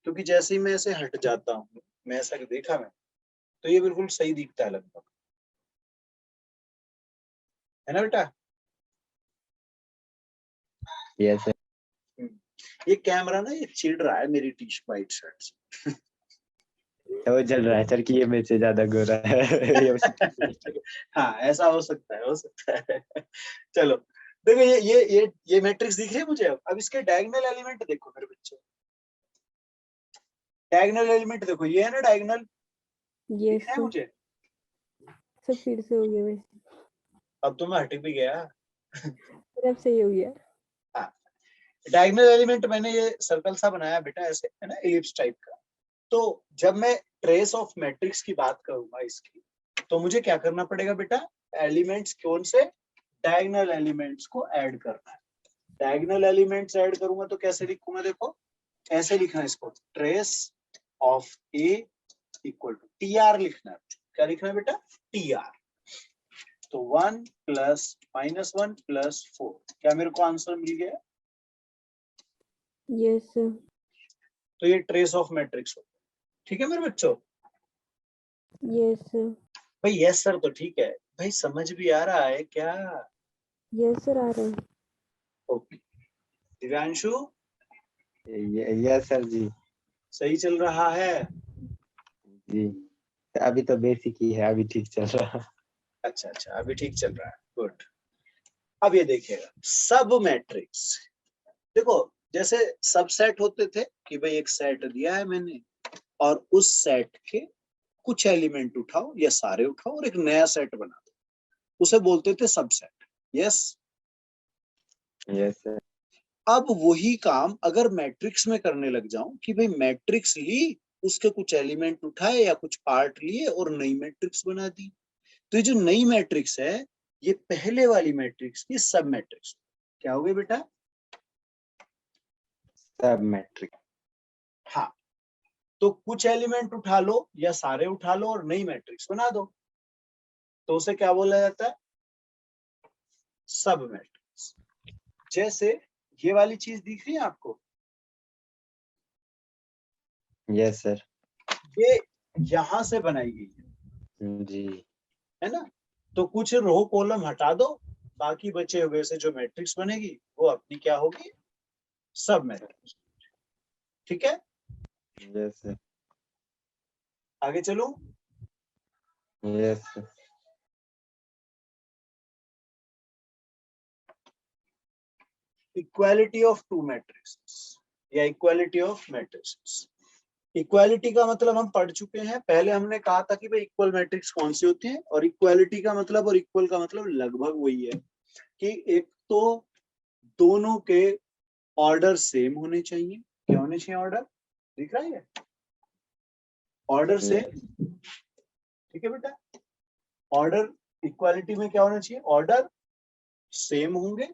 क्योंकि जैसे ही मैं ऐसे हट जाता हूँ, मैं ऐसा देखा मैं, तो ये बिल्कुल सही दिखता है लगभग, है ना बेटा? Yes sir. ये कैमरा ना ये चिढ़ रहा है मेरी व्हाइट शर्ट से। वो जल रहा है सर कि ये मेरे से ज्यादा गोरा है। हाँ ऐसा हो सकता है, हो सकता है। चलो देखो ये मैट्रिक्स दिख रही है मुझे। अब इसके डायगोनल एलिमेंट देखो मेरे बच्चों, डायगोनल एलिमेंट देखो, ये है ना डायगोनल, yes दिख रहा है sir, मुझे? सब फिर से हो गया वैसे, अब तो मैं हट भी गया। सब सही हो गया, हाँ, डायगोनल एलिमेंट मैंने ये सर्कल सा बनाया बेटा, ऐसे है ना, एलिप्स टाइप का। तो जब मैं ट्रेस ऑफ मैट्रिक्स की बात करूंगा इसकी, तो मुझे क्या करना पड़ेगा बेटा? एलिमेंट्स कौन से? डायगोनल एलिमेंट्स को ऐड करना है। डायगोनल एलिमेंट्स ऐड करूंगा तो कैसे लिखूंगा? देखो ऐसे लिखना है इसको, trace of A equal to TR लिखना है। क्या लिखना है बेटा? TR। तो 1 प्लस -1 प्लस 4, क्या मेरे को आंसर मिल गया? yes sir, तो ये ट्रेस ऑफ मैट्रिक्स हो। ठीक है मेरे बच्चों? yes sir, भाई यस सर तो ठीक है, भाई समझ भी आ रहा है क्या? yes sir आ रहा है, ओके, दिव्यांशु यस सर जी। सही चल रहा है? जी अभी तो बेसिक ही है, अभी ठीक चल रहा है। अच्छा अच्छा, अभी ठीक चल रहा है, गुड। अब ये देखिएगा सब मैट्रिक्स। देखो जैसे सबसेट होते थे कि भाई एक सेट दिया है मैंने और उस सेट के कुछ एलिमेंट उठाओ या सारे उठाओ और एक नया सेट बना दो, उसे बोलते थे सबसेट। यस? Yes sir. अब वही काम अगर मैट्रिक्स में करने लग जाऊं कि भाई मैट्रिक्स ली, उसके कुछ एलिमेंट उठाए या कुछ पार्ट लिए और नई मैट्रिक्स बना दी, तो ये जो नई मैट्रिक्स है ये पहले वाली मैट्रिक्स की सब मैट्रिक्स क्या हो गई बेटा? सब मैट्रिक। हाँ, तो कुछ एलिमेंट उठा लो या सारे उठा लो और नई मैट्रिक्स बना दो, तो उसे क्या बोला जाता है? सब मैट्रिक्स। जैसे ये वाली चीज दिख रही है आपको, यस सर। ये यहां से बनाई गई जी है ना? तो कुछ रो कॉलम हटा दो, बाकी बचे हुए से जो मैट्रिक्स बनेगी वो अपनी क्या होगी? सब मैट्रिक्स। ठीक है, यस सर। आगे चलो। Yes sir. Equality of two matrix या इक्वालिटी ऑफ मैट्रिक्स। इक्वालिटी का मतलब हम पढ़ चुके हैं, पहले हमने कहा था कि भाई इक्वल मैट्रिक्स कौन सी होती है, और इक्वालिटी का मतलब और इक्वल का मतलब लगभग वही है कि एक तो दोनों के ऑर्डर सेम होने चाहिए। क्या होने चाहिए? ऑर्डर दिख रहा है? Order same. ठीक है बेटा? ऑर्डर इक्वालिटी में क्या होना चाहिए? ऑर्डर सेम होंगे,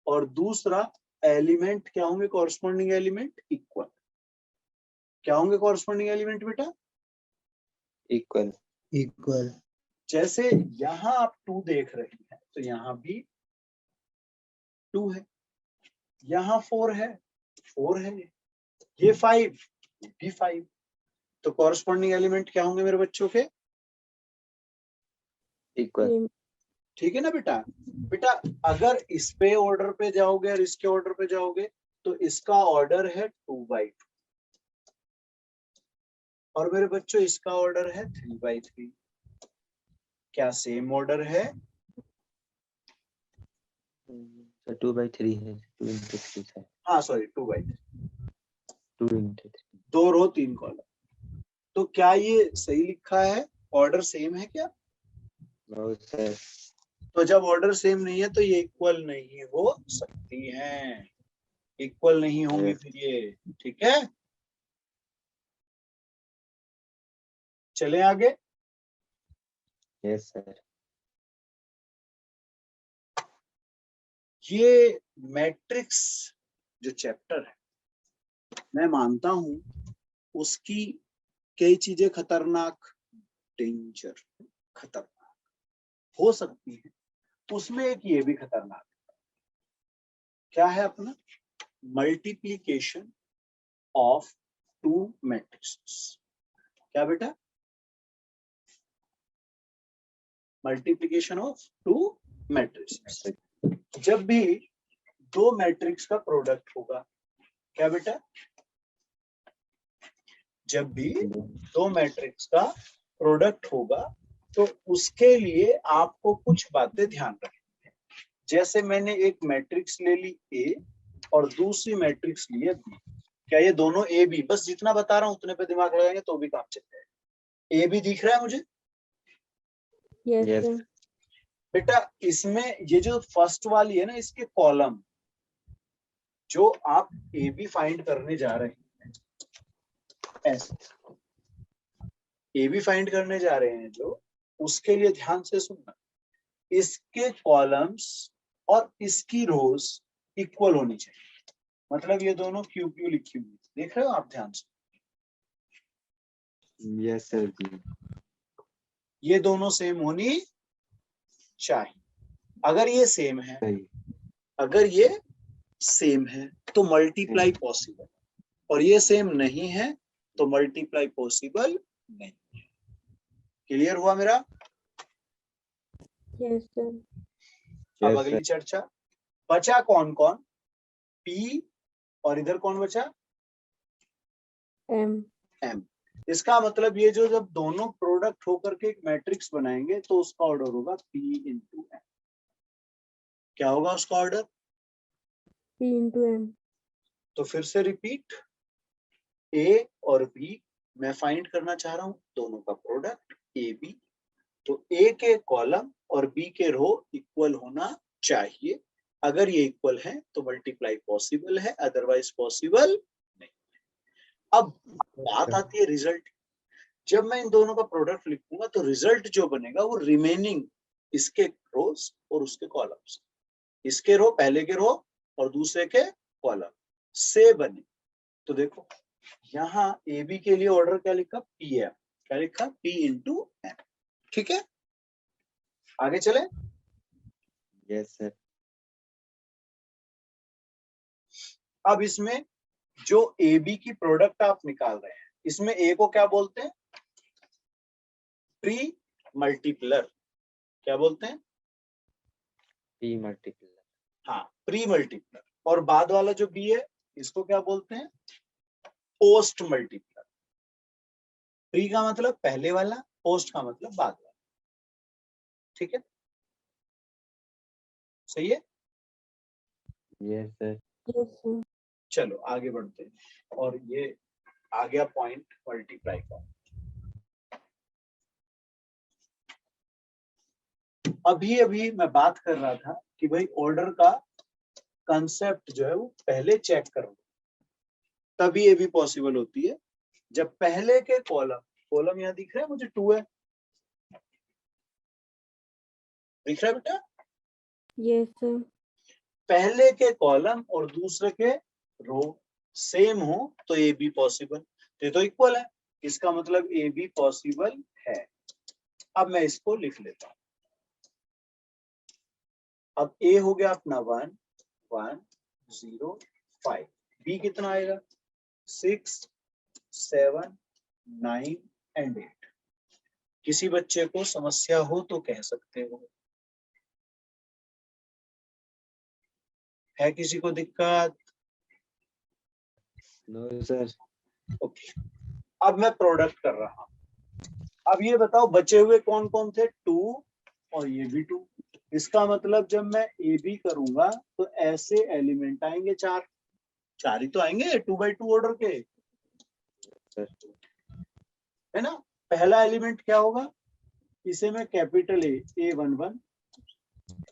और दूसरा एलिमेंट क्या होंगे? Corresponding element equal. क्या होंगे कॉरस्पॉन्डिंग एलिमेंट बेटा? इक्वल। इक्वल। जैसे यहां आप 2 देख रहे हैं तो यहां भी 2 है, यहां 4 है, 4 है, ये 5, ये भी 5। तो कॉरस्पॉन्डिंग एलिमेंट क्या होंगे मेरे बच्चों के? इक्वल। सेम। ठीक है ना बेटा। बेटा अगर इस पे ऑर्डर पे जाओगे और इसके ऑर्डर पे जाओगे तो इसका ऑर्डर है 2/2 और मेरे बच्चों इसका ऑर्डर है 3/3। क्या सेम ऑर्डर है? तो 2/3 है, 2 into 3 है, हाँ सॉरी 2/3, 2 into 3। 2 रो 3 कॉलम। तो क्या ये सही लिखा है? ऑर्डर सेम है क्या? बहुत सर। तो जब ऑर्डर सेम नहीं है तो ये इक्वल नहीं हो सकती हैं, इक्वल नहीं होंगी Yes. फिर ये। ठीक है, चले आगे। Yes sir. ये मैट्रिक्स जो चैप्टर है, मैं मानता हूं उसकी कई चीजें खतरनाक, डेंजर, खतरनाक हो सकती है, उसमें एक ये भी खतरनाक है। क्या है अपना? Multiplication of 2 matrix. क्या बेटा? Multiplication of 2 matrix. जब भी 2 मैट्रिक्स का प्रोडक्ट होगा, क्या बेटा? जब भी 2 मैट्रिक्स का प्रोडक्ट होगा तो उसके लिए आपको कुछ बातें ध्यान रखनी है। जैसे मैंने एक मैट्रिक्स ले ली ए और दूसरी मैट्रिक्स ली है बी। क्या ये दोनों ए बी, बस जितना बता रहा हूं उतने पे दिमाग लगाएंगे तो भी काम चल जाएगा। ए बी दिख रहा है मुझे? Yes Yes. सर। बेटा इसमें ये जो फर्स्ट वाली है ना, इसके कॉलम जो आप ए बी फाइंड करने जा रहे हैं, ऐसे ए बी फाइंड करने जा रहे हैं जो, उसके लिए ध्यान से सुनना, इसके कॉलम्स और इसकी रोज इक्वल होनी चाहिए। मतलब ये दोनों क्यू क्यू लिखी हुई है, देख रहे हो आप ध्यान से? यस सर जी। ये दोनों सेम होनी चाहिए। अगर ये सेम है, सही। अगर ये सेम है तो मल्टीप्लाई पॉसिबल, और ये सेम नहीं है तो मल्टीप्लाई पॉसिबल नहीं है। क्लियर हुआ मेरा? Yes sir. अब यस अगली सर। चर्चा। बचा कौन कौन? पी और इधर कौन बचा? एम। एम। इसका मतलब ये जो जब दोनों प्रोडक्ट होकर के एक मैट्रिक्स बनाएंगे तो उसका ऑर्डर होगा पी इंटू एम। क्या होगा उसका ऑर्डर? P into M. तो फिर से रिपीट, ए और बी मैं फाइंड करना चाह रहा हूं दोनों का प्रोडक्ट ए बी। तो ए के कॉलम और बी के रो इक्वल होना चाहिए। अगर ये इक्वल है तो मल्टीप्लाई पॉसिबल है, अदरवाइज पॉसिबल नहीं। अब बात आती है रिजल्ट। जब मैं इन दोनों का प्रोडक्ट लिखूंगा तो रिजल्ट जो बनेगा वो रिमेनिंग इसके रोज और उसके कॉलम्स, इसके रो पहले के रो और दूसरे के कॉलम से बने। तो देखो यहाँ ए बी के लिए ऑर्डर क्या लिखा? P M. क्या लिखा? P into M. ठीक है, आगे चले। Yes sir. अब इसमें जो ए बी की प्रोडक्ट आप निकाल रहे हैं, इसमें ए को क्या बोलते हैं? प्री मल्टीप्लर। क्या बोलते हैं? पी मल्टीप्लर। हाँ, प्री मल्टीप्लर। और बाद वाला जो बी है इसको क्या बोलते हैं? पोस्ट मल्टीप्लर। प्री का मतलब पहले वाला, पोस्ट का मतलब बाद वाला। ठीक है, सही है। Yes sir. Yes sir. चलो आगे बढ़ते हैं। और ये आ गया पॉइंट मल्टीप्लाई का। अभी अभी मैं बात कर रहा था कि भाई ऑर्डर का कंसेप्ट जो है वो पहले चेक करो, तभी ये भी पॉसिबल होती है। जब पहले के कॉलम, कॉलम यहाँ दिख रहा है मुझे 2 है, दिख रहा है बेटा? Yes sir. पहले के कॉलम और दूसरे के रो सेम हो तो ए बी पॉसिबल। ये तो इक्वल है, इसका मतलब ए बी पॉसिबल है। अब मैं इसको लिख लेता हूं। अब ए हो गया अपना 1 1 0 5। बी कितना आएगा? 6 7 9 एंड 8। किसी बच्चे को समस्या हो तो कह सकते हो। है किसी को दिक्कत? No sir. ओके, अब मैं प्रोडक्ट कर रहा हूं। अब ये बताओ बचे हुए कौन कौन थे? 2 और ये भी 2। इसका मतलब जब मैं ए बी करूंगा तो ऐसे एलिमेंट आएंगे 4 ही तो आएंगे 2 by 2 ऑर्डर के, सर है ना। पहला एलिमेंट क्या होगा? इसे मैं capital A11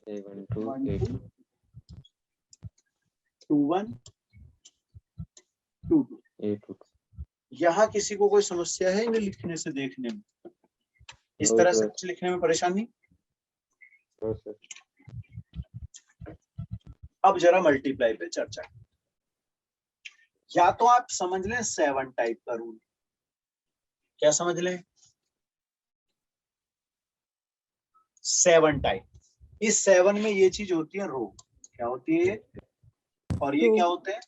A1 2 1 A2 2 1 2 2। A2 यहाँ किसी को कोई समस्या है इन्हें लिखने से, देखने में? इस नो तरह से सर। कुछ लिखने में परेशानी? No sir. अब जरा मल्टीप्लाई पे चर्चा। या तो आप समझ लें 7 टाइप का रूल। क्या समझ लें? 7 टाइप। इस 7 में ये चीज होती है रो। क्या होती है ये? और ये Row. क्या होते हैं?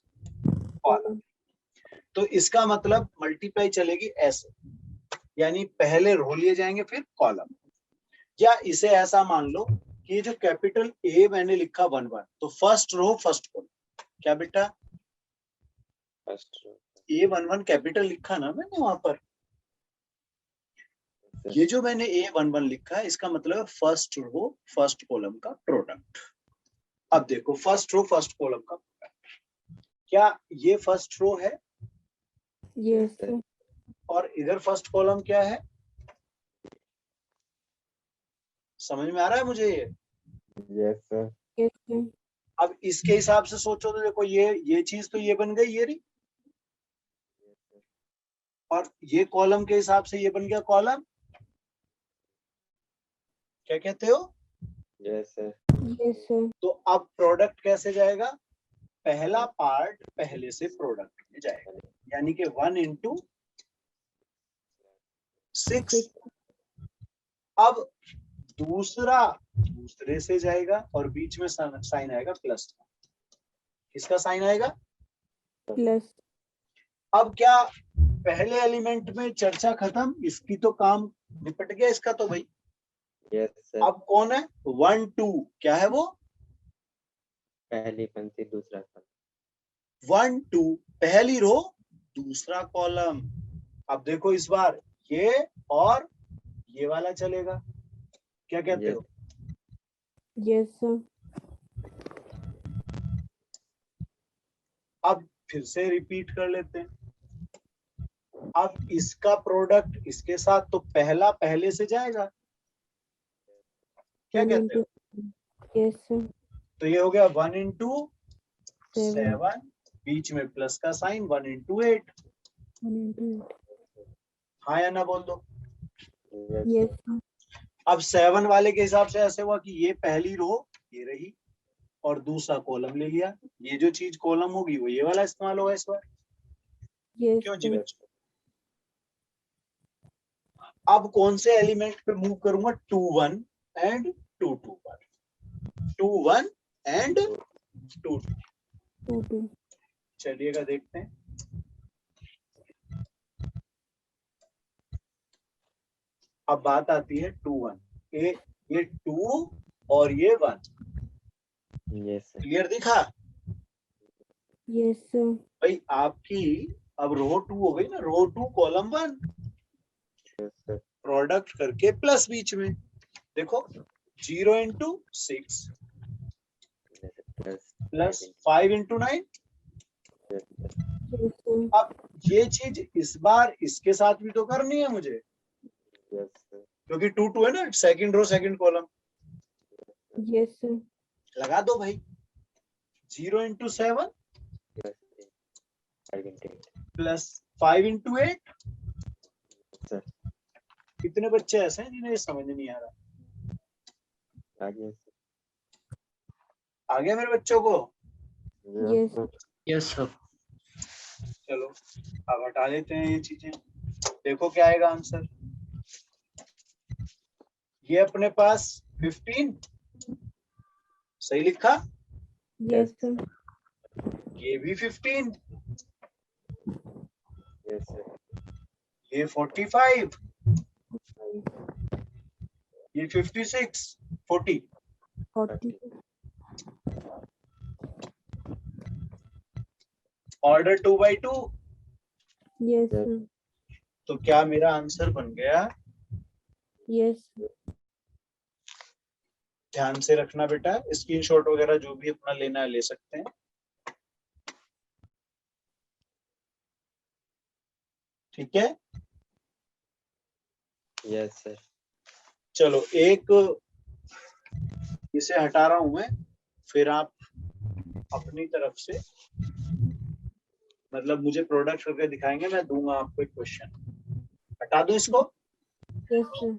कॉलम। तो इसका मतलब मल्टीप्लाई चलेगी ऐसे, यानी पहले रो लिए जाएंगे फिर कॉलम। या इसे ऐसा मान लो कि ये जो कैपिटल ए मैंने लिखा 1 1, तो फर्स्ट रो फर्स्ट कॉलम। क्या बेटा? फर्स्ट A11 कैपिटल लिखा ना मैंने वहां पर। ये जो मैंने A11 लिखा है इसका मतलब है फर्स्ट रो फर्स्ट कॉलम का प्रोडक्ट। अब देखो फर्स्ट रो फर्स्ट कॉलम का प्रोडक्ट, क्या ये फर्स्ट रो है? Yes, sir. और इधर फर्स्ट कॉलम क्या है? समझ में आ रहा है मुझे ये? Yes sir. Yes, sir. अब इसके हिसाब से सोचो तो देखो ये चीज तो ये बन गई ये रही, और ये कॉलम के हिसाब से ये बन गया कॉलम। क्या कहते हो? Yes sir. Yes, sir. तो अब प्रोडक्ट कैसे जाएगा? पहला पार्ट पहले से प्रोडक्ट में जाएगा, यानी कि 1 into 6। अब दूसरा दूसरे से जाएगा और बीच में साइन आएगा प्लस। किसका साइन आएगा? Plus. अब क्या पहले एलिमेंट में चर्चा खत्म? इसकी तो काम निपट गया इसका तो भाई। Yes sir. अब कौन है? 1 2। क्या है वो? पहली पंक्ति दूसरा कॉलम। 1 2 पहली रो दूसरा कॉलम। अब देखो इस बार ये और ये वाला चलेगा। क्या कहते Yes. हो? Yes, sir. अब फिर से रिपीट कर लेते हैं। अब इसका प्रोडक्ट इसके साथ तो पहला पहले से जाएगा। क्या 1 कहते हो? into. Yes, sir. तो ये हो गया 1 into 7. 7, बीच में प्लस का साइन 1 into 8। 1 into 8. हाँ या ना बोल दो। Yes. Yes, sir. अब 7 वाले के हिसाब से ऐसे हुआ कि ये पहली रो ये रही और दूसरा कॉलम ले लिया। ये जो चीज कॉलम होगी वो ये वाला इस्तेमाल होगा इस बार। Yes, क्यों जी sir. बच्चों? अब कौन से एलिमेंट पे मूव करूंगा? 2 1 एंड 2 2 पर। 2 1 एंड 2 2। 2 2. चलिएगा देखते हैं। अब बात आती है 2 1। ये 2 और ये 1। Yes sir. क्लियर दिखा? Yes, sir. भाई आपकी अब रो 2 हो गई ना, रो 2 कॉलम 1, Yes sir. प्रोडक्ट करके प्लस बीच में। देखो 0 into 6 Yes, plus plus 5 5 into 9। Yes sir. Yes, sir. अब ये चीज इस बार इसके साथ भी तो करनी है मुझे, Yes sir. क्योंकि 2 2 है ना, second row second column. Yes, sir. लगा दो भाई। 0 into 7 Plus 5 into 8. Plus 5 into 8। Sir. कितने बच्चे ऐसे हैं जिन्हें ये समझ नहीं आ रहा? आगे sir. आ गया मेरे बच्चों को? Yes. sir. Yes sir. चलो अब हटा लेते हैं ये चीजें। देखो क्या आएगा आंसर। ये अपने पास 15 सही लिखा। Yes, sir. ये भी 15, Yes sir. ये 45, ये 56 40 40. ऑर्डर 2/2। Yes, Yes. sir. तो क्या मेरा आंसर बन गया? Yes. ध्यान से रखना बेटा, स्क्रीनशॉट वगैरह जो भी अपना लेना है ले सकते हैं। ठीक है, Yes, sir. चलो एक इसे हटा रहा हूं मैं, फिर आप अपनी तरफ से मतलब मुझे प्रोडक्ट करके दिखाएंगे, मैं दूंगा आपको एक क्वेश्चन। हटा दूं इसको? Yes, sir.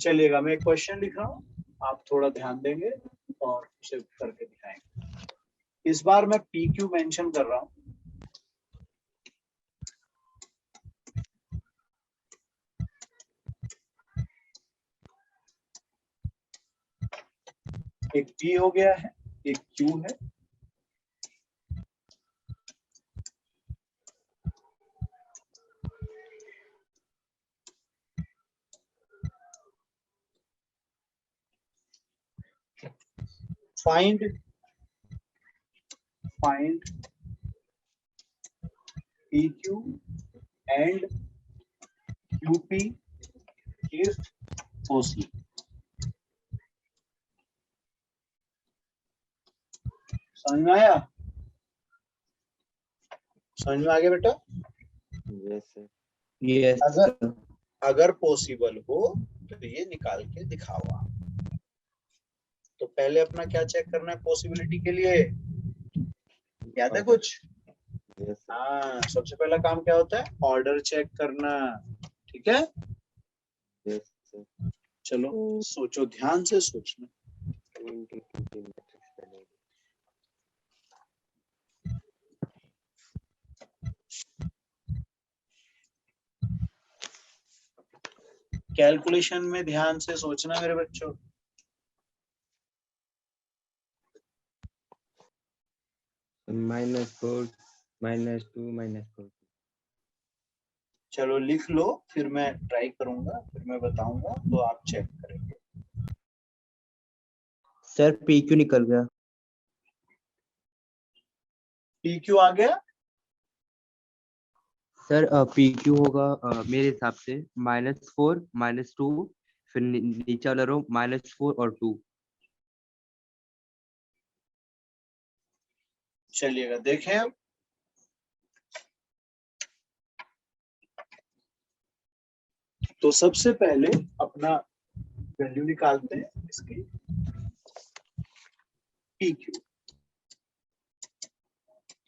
चलिएगा, मैं एक क्वेश्चन लिख रहा हूँ, आप थोड़ा ध्यान देंगे और उसे करके दिखाएंगे। इस बार मैं PQ मेंशन कर रहा हूँ। एक P हो गया है, एक Q है, find PQ and QP if possible। समझ में आया? समझ में आ गया बेटा? Yes, sir. Yes, अगर अगर पॉसिबल हो तो ये निकाल के दिखाओ आप। तो पहले अपना क्या चेक करना है पॉसिबिलिटी के लिए, याद है Order. कुछ? Yes, sir. हाँ, सबसे पहला काम क्या होता है? ऑर्डर चेक करना। ठीक है, Yes, sir. चलो सोचो, ध्यान से सोचना। 2 into 2 matrix बनेगी। कैलकुलेशन में ध्यान से सोचना मेरे बच्चों। -4 -2 -4। चलो लिख लो, फिर मैं ट्राई करूंगा, फिर मैं बताऊंगा तो आप चेक करेंगे। सर PQ निकल गया। PQ आ गया? सर PQ होगा मेरे हिसाब से -4 -2 फिर नीचे वाला रो -4 और 2। चलिएगा देखें अब। तो सबसे पहले अपना वैल्यू निकालते हैं इसकी, PQ।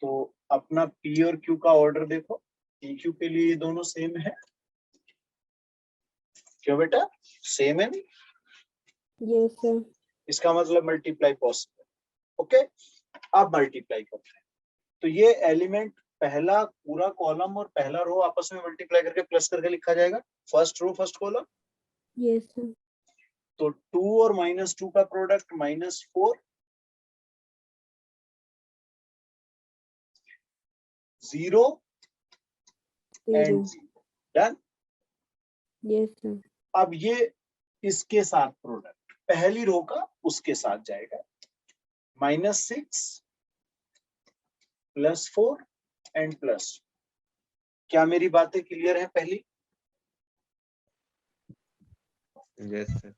तो अपना P और Q का ऑर्डर देखो, PQ के लिए ये दोनों सेम है। क्यों बेटा, सेम है नहीं? Yes, sir. इसका मतलब मल्टीप्लाई पॉसिबल। ओके, अब मल्टीप्लाई करते हैं। तो ये एलिमेंट पहला पूरा कॉलम और पहला रो आपस में मल्टीप्लाई करके प्लस करके लिखा जाएगा, first row first column. Yes, sir. तो 2 और -2 का product -4, 0 and 0. 0। Done. Yes, sir. अब ये इसके साथ प्रोडक्ट पहली रो का उसके साथ जाएगा, -6 +4 एंड प्लस। क्या मेरी बातें क्लियर है पहली? Yes, sir.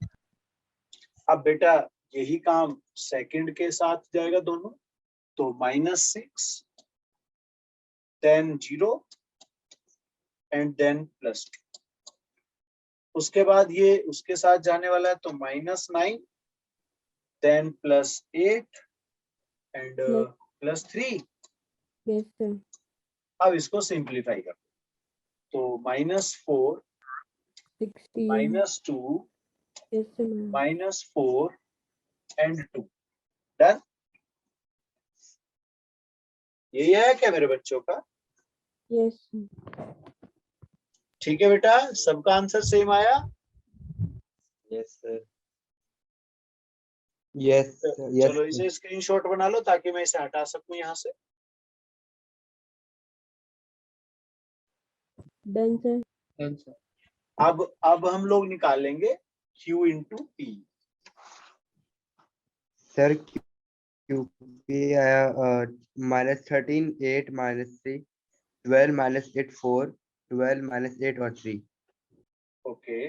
अब बेटा यही काम सेकंड के साथ जाएगा दोनों, तो -6 देन 0 एंड देन +2। उसके बाद ये उसके साथ जाने वाला है, तो -9 देन +8 एंड +3। Yes, sir. अब इसको सिंप्लीफाई कर, तो -4 16. -2 Yes, sir, ma'am. -4 and 2। Done. यही आया क्या मेरे बच्चों का? Yes, sir. ठीक है बेटा, सबका आंसर सेम आया? यस सर, यस यस चलो इसे स्क्रीनशॉट बना लो ताकि मैं इसे हटा सकूं यहाँ से। Done, sir. Done, sir. अब हम लोग निकालेंगे Q into P। Sir QP आया -13 8 -3 12 -8 4 12 -8 और 3। ओके,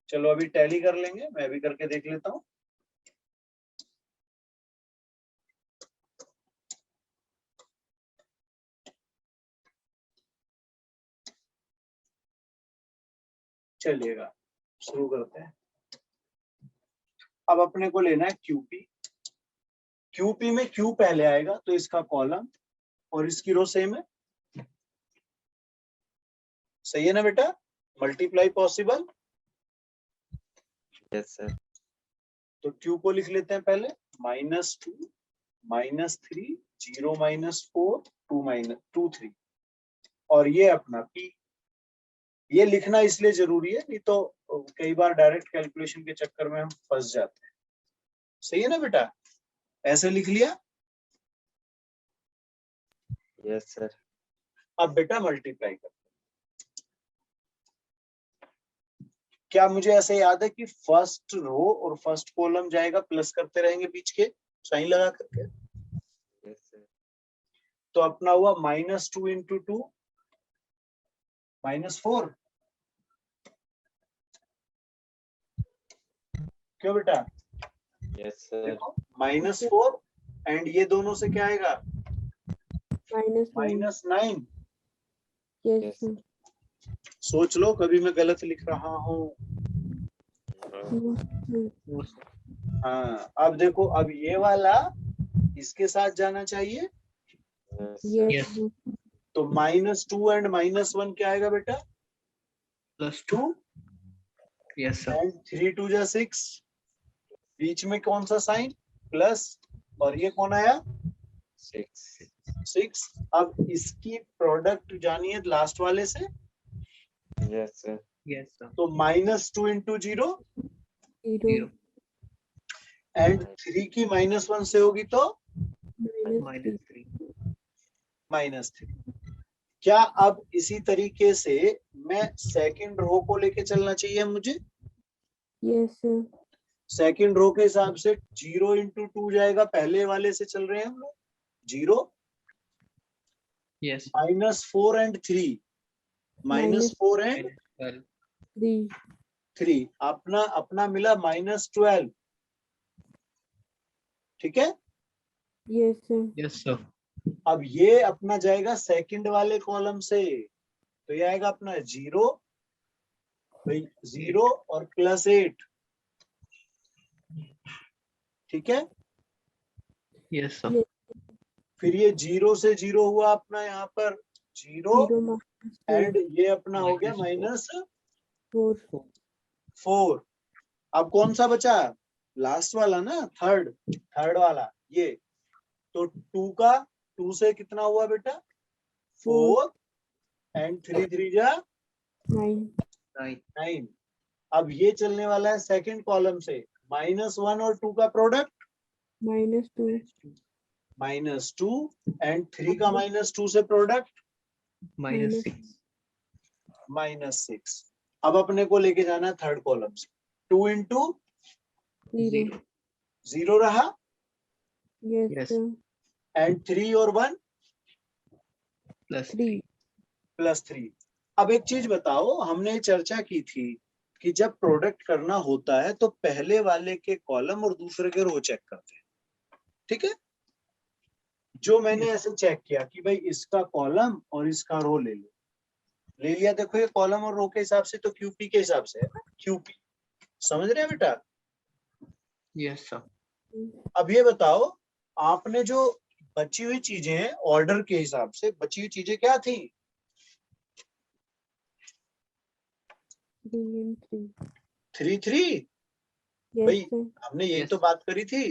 चलो अभी टैली कर लेंगे, मैं भी करके देख लेता हूँ। चलिएगा शुरू करते हैं। अब अपने को लेना है क्यूपी। क्यूपी में क्यू पहले आएगा तो इसका कॉलम और इसकी रो सेम है। सही है ना बेटा? Multiply possible? यस सर, तो क्यू को लिख लेते हैं पहले, -2 -3 0 -4 2 3 और ये अपना पी। ये लिखना इसलिए जरूरी है, नहीं तो कई बार डायरेक्ट कैलकुलेशन के चक्कर में हम फंस जाते हैं। सही है ना बेटा? ऐसे लिख लिया। यस सर, अब बेटा मल्टीप्लाई कर। क्या मुझे ऐसे याद है कि फर्स्ट रो और फर्स्ट कॉलम जाएगा, प्लस करते रहेंगे बीच के साइन लगा करके। यस सर, तो अपना हुआ -2 इंटू 2 -4। क्यों बेटा? यस सर, देखो -4 एंड ये दोनों से क्या आएगा? -9. -9। Yes, Yes. sir. सोच लो कभी मैं गलत लिख रहा हूँ। No, sir. No, sir. हाँ, अब देखो, अब ये वाला इसके साथ जाना चाहिए, यस Yes, Yes. sir. तो -2 एंड -1 क्या आएगा बेटा? Plus 2 2. Yes, sir. एंड 3 2 जा 6। बीच में कौन सा साइन? प्लस। और ये कौन आया? 6 6। अब इसकी प्रोडक्ट जानिए लास्ट वाले से, यस सर, Yes, sir. तो -2 इंटू 0 0. 0. एंड 3 की -1 से होगी तो -3. -3. -3। क्या अब इसी तरीके से मैं सेकंड रो को लेके चलना चाहिए मुझे? Yes, sir. सेकंड रो के हिसाब से 0 इंटू 2 जाएगा, पहले वाले से चल रहे हैं हम लोग। 0 Yes. -4 and 3 -4 and -12. 3. 3 अपना मिला -12। ठीक है। Yes, sir. Yes, sir. अब ये अपना जाएगा सेकंड वाले कॉलम से, तो ये आएगा अपना 0 और +8। ठीक है। Yes, sir. Yes. फिर ये 0 से 0 हुआ अपना यहाँ पर 0 0 एंड ये अपना हो गया -4. -4। अब कौन सा बचा? लास्ट वाला ना, थर्ड वाला ये। तो 2 से कितना हुआ बेटा? 4 एंड 3 3 जा 9. 9. 9। अब ये चलने वाला है सेकंड कॉलम से, -1 और 2 का प्रोडक्ट -2. -2 एंड 3 का -2 से प्रोडक्ट -6. -6। अब अपने को लेके जाना है थर्ड कॉलम से, 2 इंटू 0. 0 रहा Yes, Yes. sir. एंड 3 और 1 3. +3। अब एक चीज बताओ, हमने चर्चा की थी कि जब प्रोडक्ट करना होता है तो पहले वाले के कॉलम और दूसरे के रो चेक करते हैं। ठीक है। जो मैंने ऐसे चेक किया कि भाई इसका कॉलम और इसका रो ले लिया। देखो ये कॉलम और रो के हिसाब से तो क्यूपी के हिसाब से है ना, क्यूपी। समझ रहे हैं बेटा? Yes, sir. अब ये बताओ, आपने जो बची हुई चीजें हैं ऑर्डर के हिसाब से, बची हुई चीजें क्या थी? 3 and 3. 3 3। Yes, भाई sir. हमने यही Yes. तो बात करी थी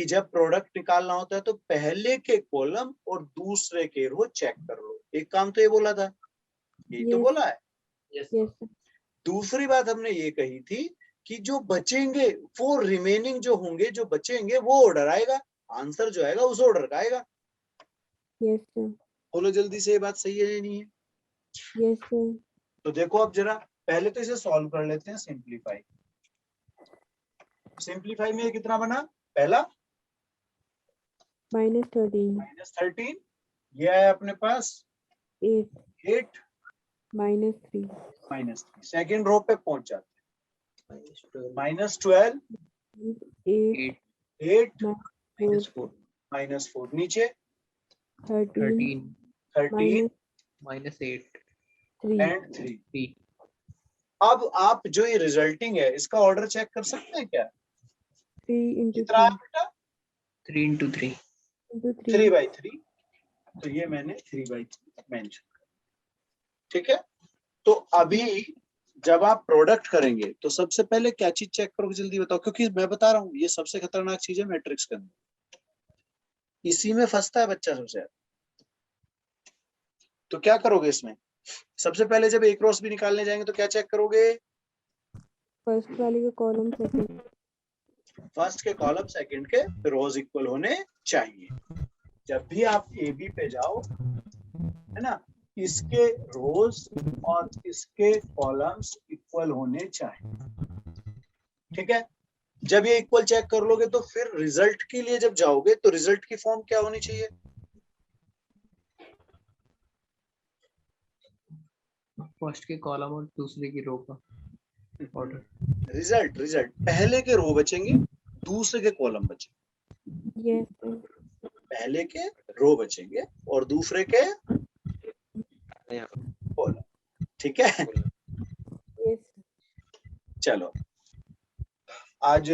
कि जब प्रोडक्ट निकालना होता है तो पहले के कॉलम और दूसरे के रो चेक कर लो। एक काम तो ये बोला था, यही तो Yes. बोला है। Yes, sir. दूसरी बात हमने ये कही थी कि जो बचेंगे वो रिमेनिंग जो होंगे, जो बचेंगे वो ऑर्डर आएगा, आंसर जो आएगा उस ऑर्डर का आएगा। Yes, sir. बोलो जल्दी से, ये बात सही है या नहीं है? Yes, sir. तो देखो अब जरा पहले तो इसे सॉल्व कर लेते हैं। सिंप्लीफाई, सिंप्लीफाई में ये कितना बना? पहला -13. -13, ये आया अपने पास 8. 8 -3. -3। सेकेंड रो पे पहुंच जाते हैं। -12 8. 8 4. -4 नीचे 13. 13 -8 3. एंड 3। 3 अब आप जो ये रिजल्टिंग है इसका ऑर्डर चेक कर सकते हैं क्या? 3 into कितना आया बेटा? 3 into 3 into 3/3। तो ये मैंने 3/3 मेंशन कर, ठीक है। तो अभी जब आप प्रोडक्ट करेंगे तो सबसे पहले क्या चीज चेक करोगे जल्दी बताओ, क्योंकि मैं बता रहा हूँ ये सबसे खतरनाक चीज है मैट्रिक्स के अंदर, इसी में फंसता है बच्चा सबसे ज्यादा। तो क्या करोगे इसमें? सबसे पहले जब एक क्रॉस भी निकालने जाएंगे तो क्या चेक करोगे? फर्स्ट वाले का कॉलम सेकंड फर्स्ट के कॉलम सेकंड के रोज इक्वल होने चाहिए। जब भी आप ए बी पे जाओ, है ना, इसके रोज और इसके कॉलम्स इक्वल होने चाहिए, ठीक है। जब ये इक्वल चेक कर लोगे तो फिर रिजल्ट के लिए जब जाओगे तो रिजल्ट की फॉर्म क्या होनी चाहिए? फर्स्ट के कॉलम और दूसरे की रो का ऑर्डर। रिजल्ट पहले के रो बचेंगे, दूसरे के कॉलम बचेंगे। यस सर पहले के रो बचेंगे और दूसरे के कॉलम, ठीक है। यस चलो आज